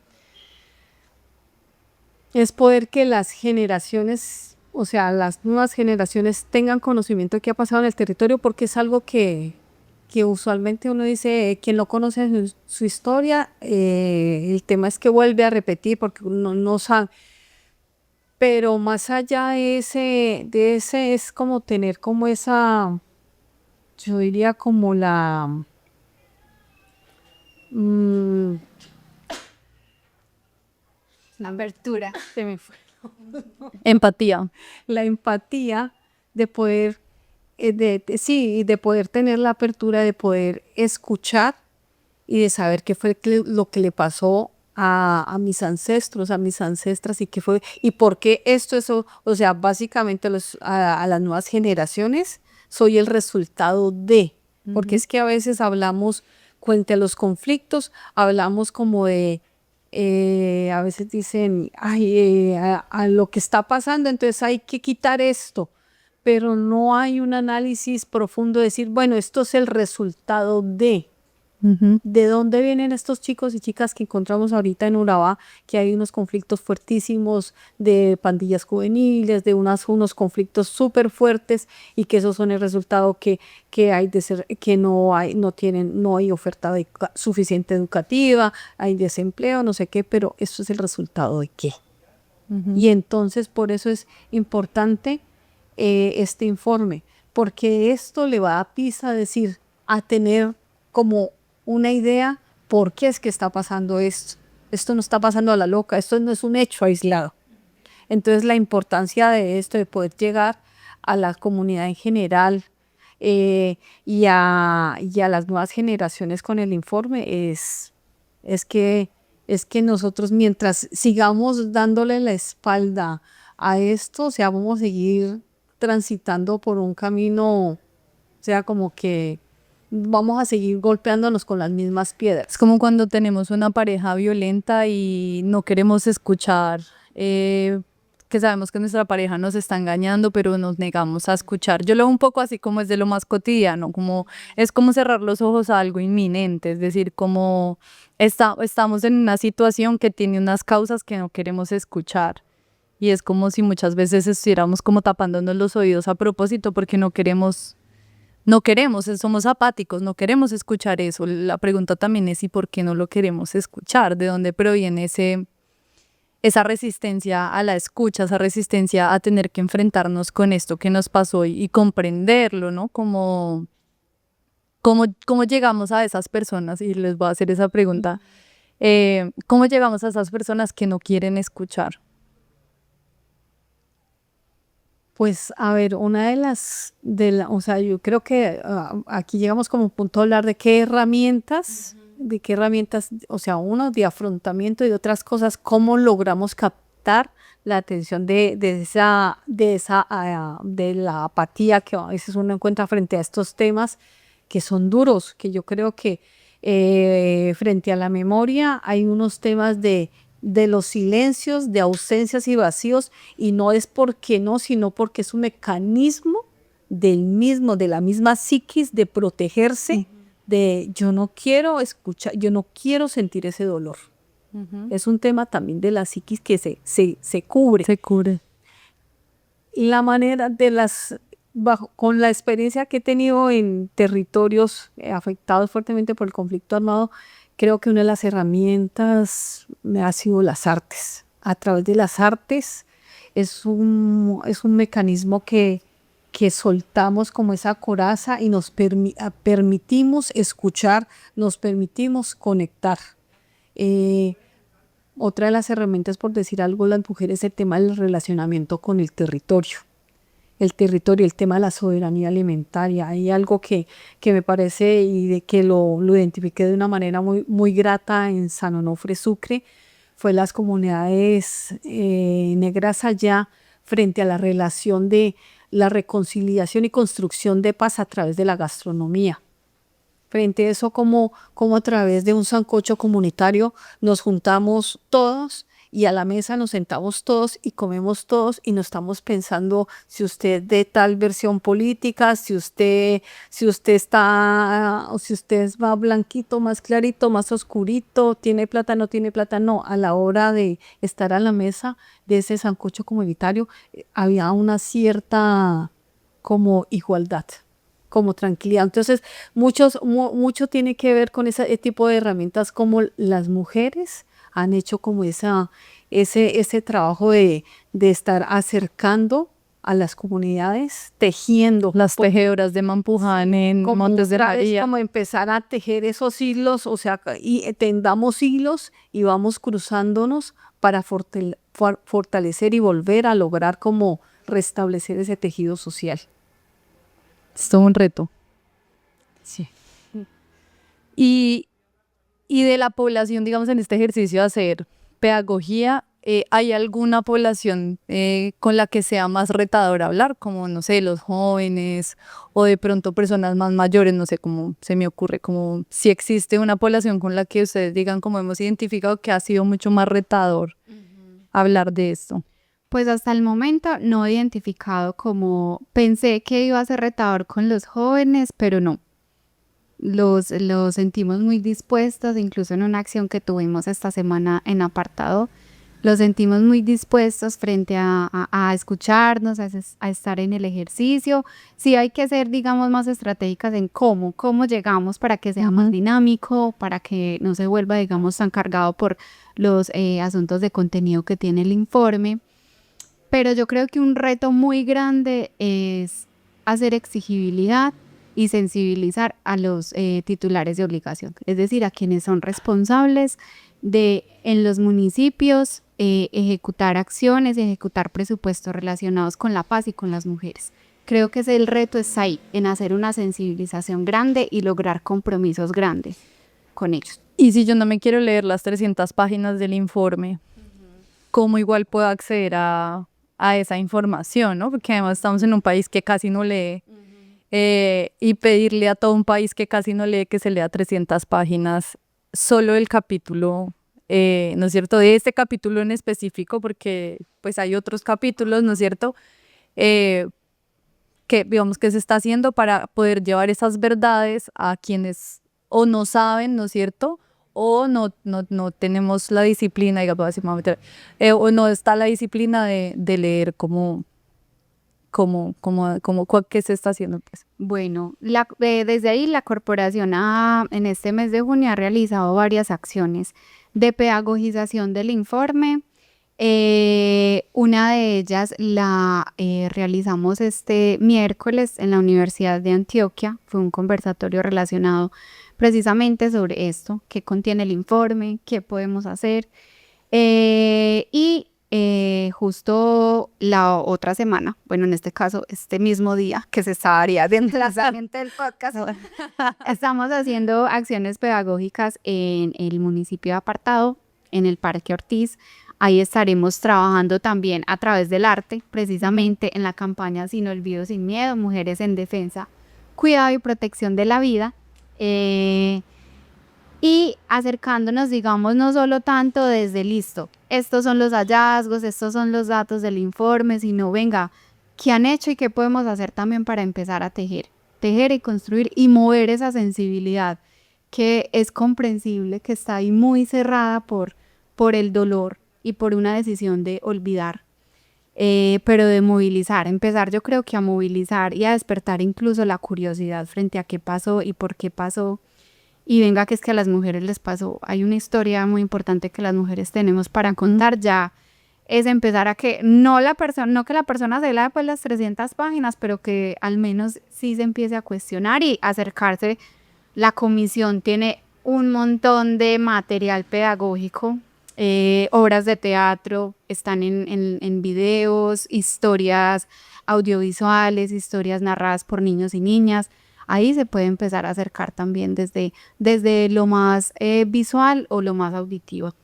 es poder que las generaciones, o sea, las nuevas generaciones tengan conocimiento de qué ha pasado en el territorio, porque es algo que usualmente uno dice, quien no conoce su historia, el tema es que vuelve a repetir porque uno no sabe. Pero más allá de ese es como tener como esa, yo diría como Una abertura. se me fue, Empatía. la empatía de poder, sí, de poder tener la apertura de poder escuchar y de saber qué fue lo que le pasó a mis ancestros, a mis ancestras y qué fue, y por qué eso, o sea, básicamente a las nuevas generaciones soy el resultado de, porque es que a veces hablamos, frente a los conflictos, hablamos como de, a veces dicen, ay, a lo que está pasando, entonces hay que quitar esto, pero no hay un análisis profundo de decir, bueno, esto es el resultado de dónde vienen estos chicos y chicas que encontramos ahorita en Urabá, que hay unos conflictos fuertísimos de pandillas juveniles, de unos conflictos súper fuertes y que esos son el resultado que hay de ser, que no hay oferta suficiente educativa, hay desempleo, no sé qué, pero eso es el resultado de qué. Y entonces por eso es importante este informe, porque esto le va a PISA a decir, a tener como una idea por qué es que está pasando esto. Esto no está pasando a la loca, esto no es un hecho aislado. Entonces la importancia de esto, de poder llegar a la comunidad en general y a las nuevas generaciones con el informe es que nosotros mientras sigamos dándole la espalda a esto, o sea, vamos a seguir transitando por un camino, o sea, como que vamos a seguir golpeándonos con las mismas piedras. Es como cuando tenemos una pareja violenta y no queremos escuchar, que sabemos que nuestra pareja nos está engañando, pero nos negamos a escuchar. Yo lo veo un poco así como es de lo más cotidiano, como es como cerrar los ojos a algo inminente, es decir, como estamos en una situación que tiene unas causas que no queremos escuchar. Y es como si muchas veces estuviéramos como tapándonos los oídos a propósito porque no queremos, somos apáticos, no queremos escuchar eso. La pregunta también es ¿y por qué no lo queremos escuchar? ¿De dónde proviene esa resistencia a la escucha, esa resistencia a tener que enfrentarnos con esto que nos pasó y comprenderlo, ¿no? ¿Cómo llegamos a esas personas? Y les voy a hacer esa pregunta. ¿Cómo llegamos a esas personas que no quieren escuchar? Pues a ver, una o sea, yo creo que aquí llegamos como un punto a hablar de qué herramientas, o sea, uno de afrontamiento y de otras cosas, cómo logramos captar la atención de la apatía que a veces uno encuentra frente a estos temas que son duros, que yo creo que frente a la memoria hay unos temas de los silencios, de ausencias y vacíos, y no es porque no, sino porque es un mecanismo de la misma psiquis de protegerse, de yo no quiero escuchar, yo no quiero sentir ese dolor. Es un tema también de la psiquis que se cubre. Se cubre. La manera con la experiencia que he tenido en territorios afectados fuertemente por el conflicto armado, creo que una de las herramientas ha sido las artes. A través de las artes es un mecanismo que soltamos como esa coraza y nos permitimos escuchar, nos permitimos conectar. Otra de las herramientas, por decir algo, las mujeres, el tema del relacionamiento con el territorio. El territorio, el tema de la soberanía alimentaria. Hay algo que me parece y de que lo identifiqué de una manera muy grata en San Onofre, Sucre, fue las comunidades negras allá frente a la relación de la reconciliación y construcción de paz a través de la gastronomía. Frente a eso, como a través de un sancocho comunitario nos juntamos todos y a la mesa nos sentamos todos y comemos todos y no estamos pensando si usted de tal versión política, si usted está, o si usted es más blanquito, más clarito, más oscurito, tiene plata, no tiene plata, no. A la hora de estar a la mesa de ese sancocho comunitario había una cierta como igualdad, como tranquilidad. Entonces, mucho tiene que ver con ese tipo de herramientas como las mujeres han hecho como ese trabajo de estar acercando a las comunidades, tejiendo. Las tejedoras de Mampuján en Como Montes de otra vez, María. como empezar a tejer esos hilos, o sea, y tendamos hilos y vamos cruzándonos para fortalecer y volver a lograr como restablecer ese tejido social. Es todo un reto. Sí. Y de la población, digamos, en este ejercicio de hacer pedagogía, ¿hay alguna población con la que sea más retador hablar? Como, no sé, los jóvenes o de pronto personas más mayores, no sé, cómo se me ocurre, como si existe una población con la que ustedes digan, como hemos identificado, que ha sido mucho más retador hablar de esto. Pues hasta el momento no he identificado como, pensé que iba a ser retador con los jóvenes, pero no. Los sentimos muy dispuestos, incluso en una acción que tuvimos esta semana en apartado, los sentimos muy dispuestos frente a escucharnos, a estar en el ejercicio. Sí hay que ser, digamos, más estratégicas en cómo llegamos para que sea más dinámico, para que no se vuelva, digamos, tan cargado por los asuntos de contenido que tiene el informe. Pero yo creo que un reto muy grande es hacer exigibilidad y sensibilizar a los titulares de obligación, es decir, a quienes son responsables de en los municipios ejecutar acciones y ejecutar presupuestos relacionados con la paz y con las mujeres. Creo que el reto está ahí, en hacer una sensibilización grande y lograr compromisos grandes con ellos. Y si yo no me quiero leer las 300 páginas del informe, ¿cómo igual puedo acceder a esa información, ¿no? Porque además estamos en un país que casi no lee. Y pedirle a todo un país que casi no lee que se lea 300 páginas solo el capítulo, ¿no es cierto? De este capítulo en específico, porque pues hay otros capítulos, ¿no es cierto? Que digamos que se está haciendo para poder llevar esas verdades a quienes o no saben, ¿no es cierto? O no tenemos la disciplina, digamos, así, o no está la disciplina de leer ¿qué se está haciendo? Pues? Bueno, desde ahí la corporación en este mes de junio ha realizado varias acciones de pedagogización del informe. Una de ellas la realizamos este miércoles en la Universidad de Antioquia. Fue un conversatorio relacionado precisamente sobre esto, qué contiene el informe, qué podemos hacer. Justo la otra semana, bueno, en este caso, este mismo día que se estaría de lanzamiento del podcast, estamos haciendo acciones pedagógicas en el municipio de Apartado, en el Parque Ortiz. Ahí estaremos trabajando también a través del arte, precisamente en la campaña Sin Olvido, Sin Miedo, Mujeres en Defensa, Cuidado y Protección de la Vida. Y acercándonos, digamos, no solo tanto desde listo, estos son los hallazgos, estos son los datos del informe, sino venga, ¿qué han hecho y qué podemos hacer también para empezar a tejer y construir y mover esa sensibilidad que es comprensible, que está ahí muy cerrada por el dolor y por una decisión de olvidar, pero de movilizar, empezar yo creo que a movilizar y a despertar incluso la curiosidad frente a qué pasó y por qué pasó. Y venga, que es que a las mujeres les pasó, hay una historia muy importante que las mujeres tenemos para contar. Ya es empezar a que no que la persona se lea pues las 300 páginas, pero que al menos sí se empiece a cuestionar y acercarse. La comisión tiene un montón de material pedagógico obras de teatro, están en videos, historias audiovisuales, historias narradas por niños y niñas. Ahí se puede empezar a acercar también desde lo más visual o lo más auditivo.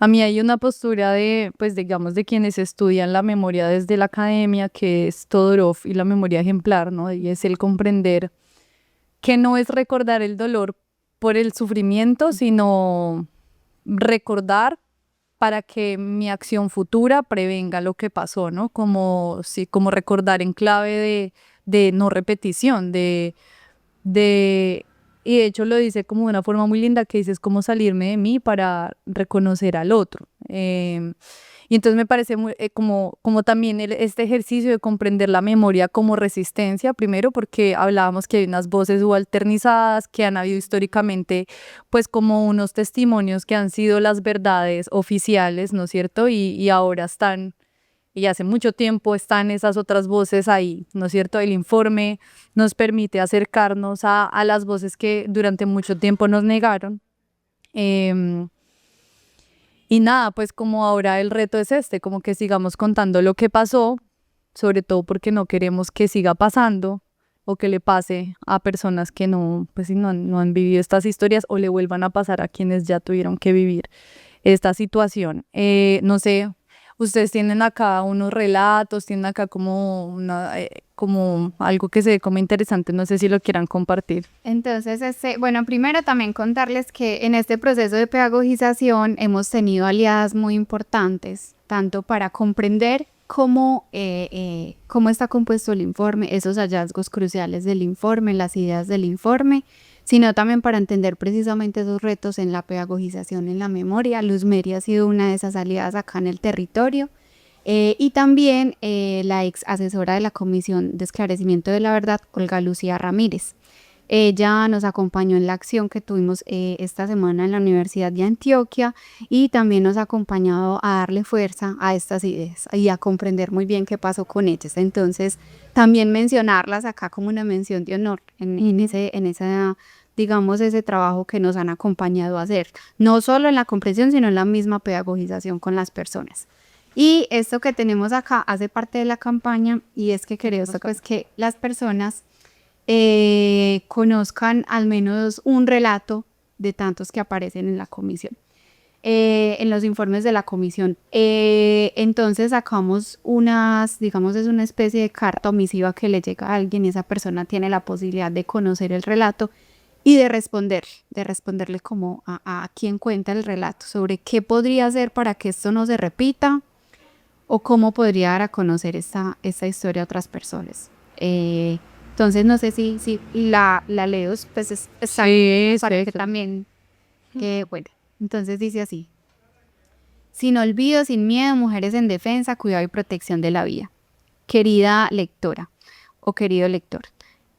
A mí hay una postura de, pues digamos, de quienes estudian la memoria desde la academia, que es Todorov y la memoria ejemplar, ¿no? Y es el comprender que no es recordar el dolor por el sufrimiento, sino recordar para que mi acción futura prevenga lo que pasó, ¿no? Como, sí, como recordar en clave de no repetición, y de hecho lo dice como de una forma muy linda, que dice, es como salirme de mí para reconocer al otro. Y entonces me parece como también este ejercicio de comprender la memoria como resistencia, primero porque hablábamos que hay unas voces subalternizadas que han habido históricamente, pues como unos testimonios que han sido las verdades oficiales, ¿no es cierto? Y ahora están, y hace mucho tiempo están esas otras voces ahí, ¿no es cierto? El informe nos permite acercarnos a las voces que durante mucho tiempo nos negaron. Y nada, pues como ahora el reto es este, como que sigamos contando lo que pasó, sobre todo porque no queremos que siga pasando o que le pase a personas que no, pues, no han vivido estas historias, o le vuelvan a pasar a quienes ya tuvieron que vivir esta situación. No sé, ustedes tienen acá unos relatos, tienen acá como algo que se ve como interesante, no sé si lo quieran compartir. Entonces, bueno, primero también contarles que en este proceso de pedagogización hemos tenido aliadas muy importantes, tanto para comprender cómo está compuesto el informe, esos hallazgos cruciales del informe, las ideas del informe, sino también para entender precisamente esos retos en la pedagogización en la memoria. Luz Meri ha sido una de esas aliadas acá en el territorio. Y también la ex asesora de la Comisión de Esclarecimiento de la Verdad, Olga Lucía Ramírez. Ella nos acompañó en la acción que tuvimos esta semana en la Universidad de Antioquia, y también nos ha acompañado a darle fuerza a estas ideas y a comprender muy bien qué pasó con ellas. Entonces, también mencionarlas acá como una mención de honor en esa, digamos, ese trabajo que nos han acompañado a hacer, no solo en la comprensión, sino en la misma pedagogización con las personas. Y esto que tenemos acá hace parte de la campaña, y es que queremos pues, que las personas conozcan al menos un relato de tantos que aparecen en la comisión, en los informes de la comisión. Entonces sacamos digamos, es una especie de carta omisiva que le llega a alguien, y esa persona tiene la posibilidad de conocer el relato y de responderle como a quien cuenta el relato, sobre qué podría hacer para que esto no se repita, o cómo podría dar a conocer esta historia a otras personas. Entonces, no sé si la leo, pues está Sí, para sí, que también, bueno, entonces dice así: sin olvido, sin miedo, mujeres en defensa, cuidado y protección de la vida. Querida lectora o querido lector,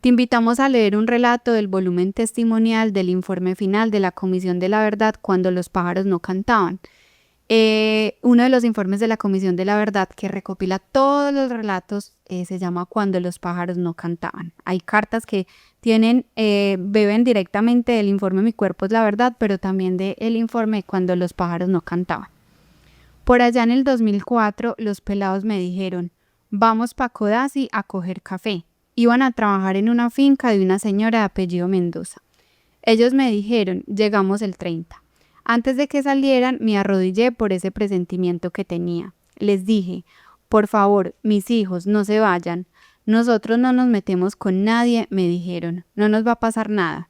te invitamos a leer un relato del volumen testimonial del informe final de la Comisión de la Verdad, Cuando los pájaros no cantaban. Uno de los informes de la Comisión de la Verdad, que recopila todos los relatos, se llama Cuando los pájaros no cantaban. Hay cartas que beben directamente del informe Mi cuerpo es la verdad, pero también del informe Cuando los pájaros no cantaban. Por allá en el 2004, los pelados me dijeron: vamos pa' Codazzi a coger café. Iban a trabajar en una finca de una señora de apellido Mendoza. Ellos me dijeron: llegamos el 30. Antes de que salieran, me arrodillé por ese presentimiento que tenía. Les dije: por favor, mis hijos, no se vayan. Nosotros no nos metemos con nadie, me dijeron. No nos va a pasar nada.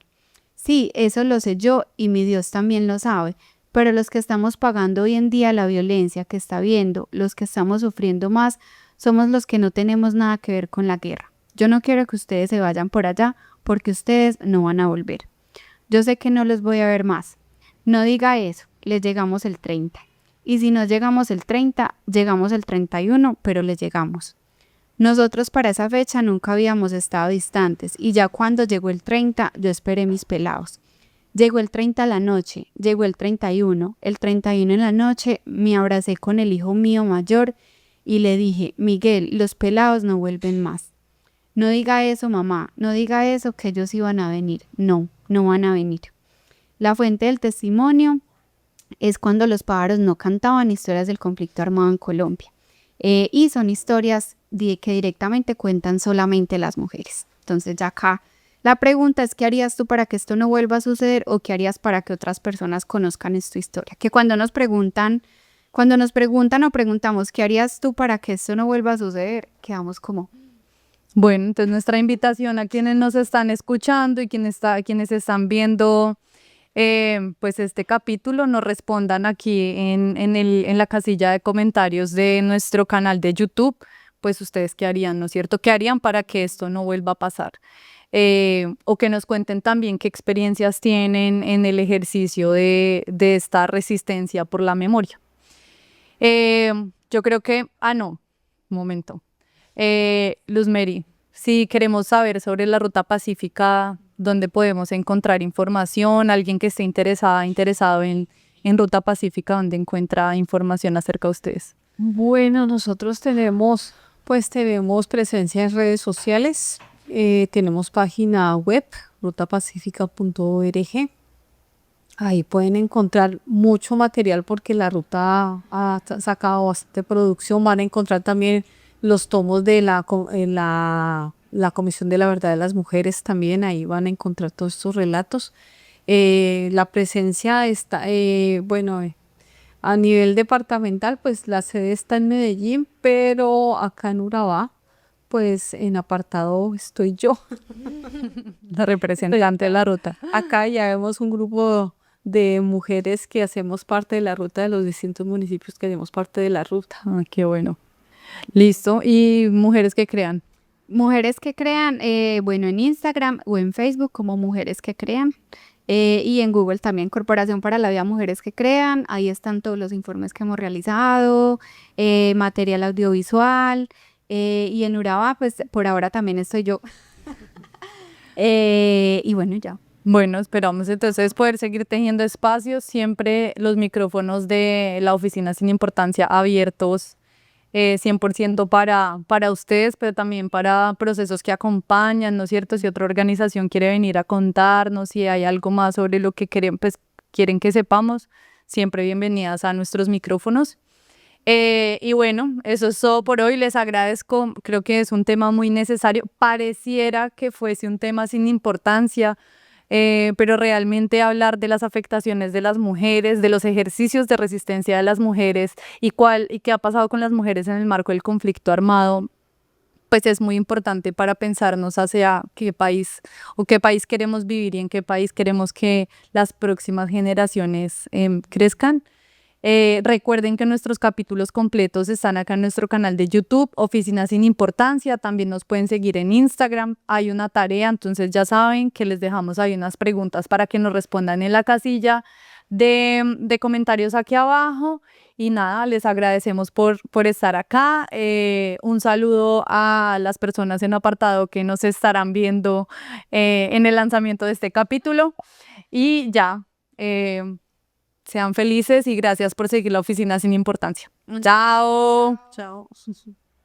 Sí, eso lo sé yo, y mi Dios también lo sabe. Pero los que estamos pagando hoy en día la violencia que está habiendo, los que estamos sufriendo más, somos los que no tenemos nada que ver con la guerra. Yo no quiero que ustedes se vayan por allá, porque ustedes no van a volver. Yo sé que no los voy a ver más. No diga eso, les llegamos el 30. Y si no llegamos el 30, llegamos el 31, pero les llegamos. Nosotros para esa fecha nunca habíamos estado distantes, y ya cuando llegó el 30, yo esperé mis pelados. Llegó el 30 a la noche, llegó el 31 en la noche, me abracé con el hijo mío mayor y le dije: Miguel, los pelados no vuelven más. No diga eso, mamá, no diga eso, que ellos iban a venir. No, no van a venir. La fuente del testimonio es cuando los pájaros no cantaban, historias del conflicto armado en Colombia. Y son historias que directamente cuentan solamente las mujeres. Entonces ya acá la pregunta es, ¿qué harías tú para que esto no vuelva a suceder o qué harías para que otras personas conozcan esta historia? Que cuando nos preguntan o preguntamos, ¿qué harías tú para que esto no vuelva a suceder? Quedamos como... Bueno, entonces nuestra invitación a quienes nos están escuchando y quienes están viendo pues este capítulo, nos respondan aquí en la casilla de comentarios de nuestro canal de YouTube, pues ustedes qué harían, ¿no es cierto? ¿Qué harían para que esto no vuelva a pasar? O que nos cuenten también qué experiencias tienen en el ejercicio de esta resistencia por la memoria. Yo creo que, un momento. Luz Mary, si queremos saber sobre la Ruta Pacífica, ¿dónde podemos encontrar información? Alguien que esté interesado en Ruta Pacífica, ¿dónde encuentra información acerca de ustedes? Bueno, nosotros tenemos presencia en redes sociales, tenemos página web, rutapacifica.org. Ahí pueden encontrar mucho material porque la ruta ha sacado bastante producción. Van a encontrar también los tomos de la Comisión de la Verdad de las Mujeres, también ahí van a encontrar todos estos relatos. La presencia está, a nivel departamental, pues la sede está en Medellín, pero acá en Urabá, pues en apartado estoy yo. La representante de la ruta. Acá ya vemos un grupo de mujeres que hacemos parte de la ruta, de los distintos municipios que hacemos parte de la ruta. Ah, qué bueno. Listo. ¿Y mujeres que crean? Mujeres que crean, bueno, en Instagram o en Facebook como Mujeres que Crean. Y en Google también, Corporación para la Vida Mujeres que Crean. Ahí están todos los informes que hemos realizado, material audiovisual. Y en Urabá, pues por ahora también estoy yo. Y bueno, ya. Bueno, esperamos entonces poder seguir teniendo espacios, siempre los micrófonos de la Oficina Sin Importancia abiertos 100% para ustedes, pero también para procesos que acompañan, ¿no es cierto? Si otra organización quiere venir a contarnos, si hay algo más sobre lo que quieren que sepamos, siempre bienvenidas a nuestros micrófonos. Y bueno, eso es todo por hoy. Les agradezco. Creo que es un tema muy necesario. Pareciera que fuese un tema sin importancia, pero realmente hablar de las afectaciones de las mujeres, de los ejercicios de resistencia de las mujeres y qué ha pasado con las mujeres en el marco del conflicto armado, pues es muy importante para pensarnos hacia qué país queremos vivir y en qué país queremos que las próximas generaciones crezcan. Recuerden que nuestros capítulos completos están acá en nuestro canal de YouTube, Oficina Sin Importancia. También nos pueden seguir en Instagram. Hay una tarea, entonces ya saben que les dejamos ahí unas preguntas para que nos respondan en la casilla de comentarios aquí abajo. Y nada, les agradecemos por estar acá. Un saludo a las personas en apartado que nos estarán viendo en el lanzamiento de este capítulo. Y ya. Sean felices y gracias por seguir la Oficina Sin Importancia. Chao. Chao.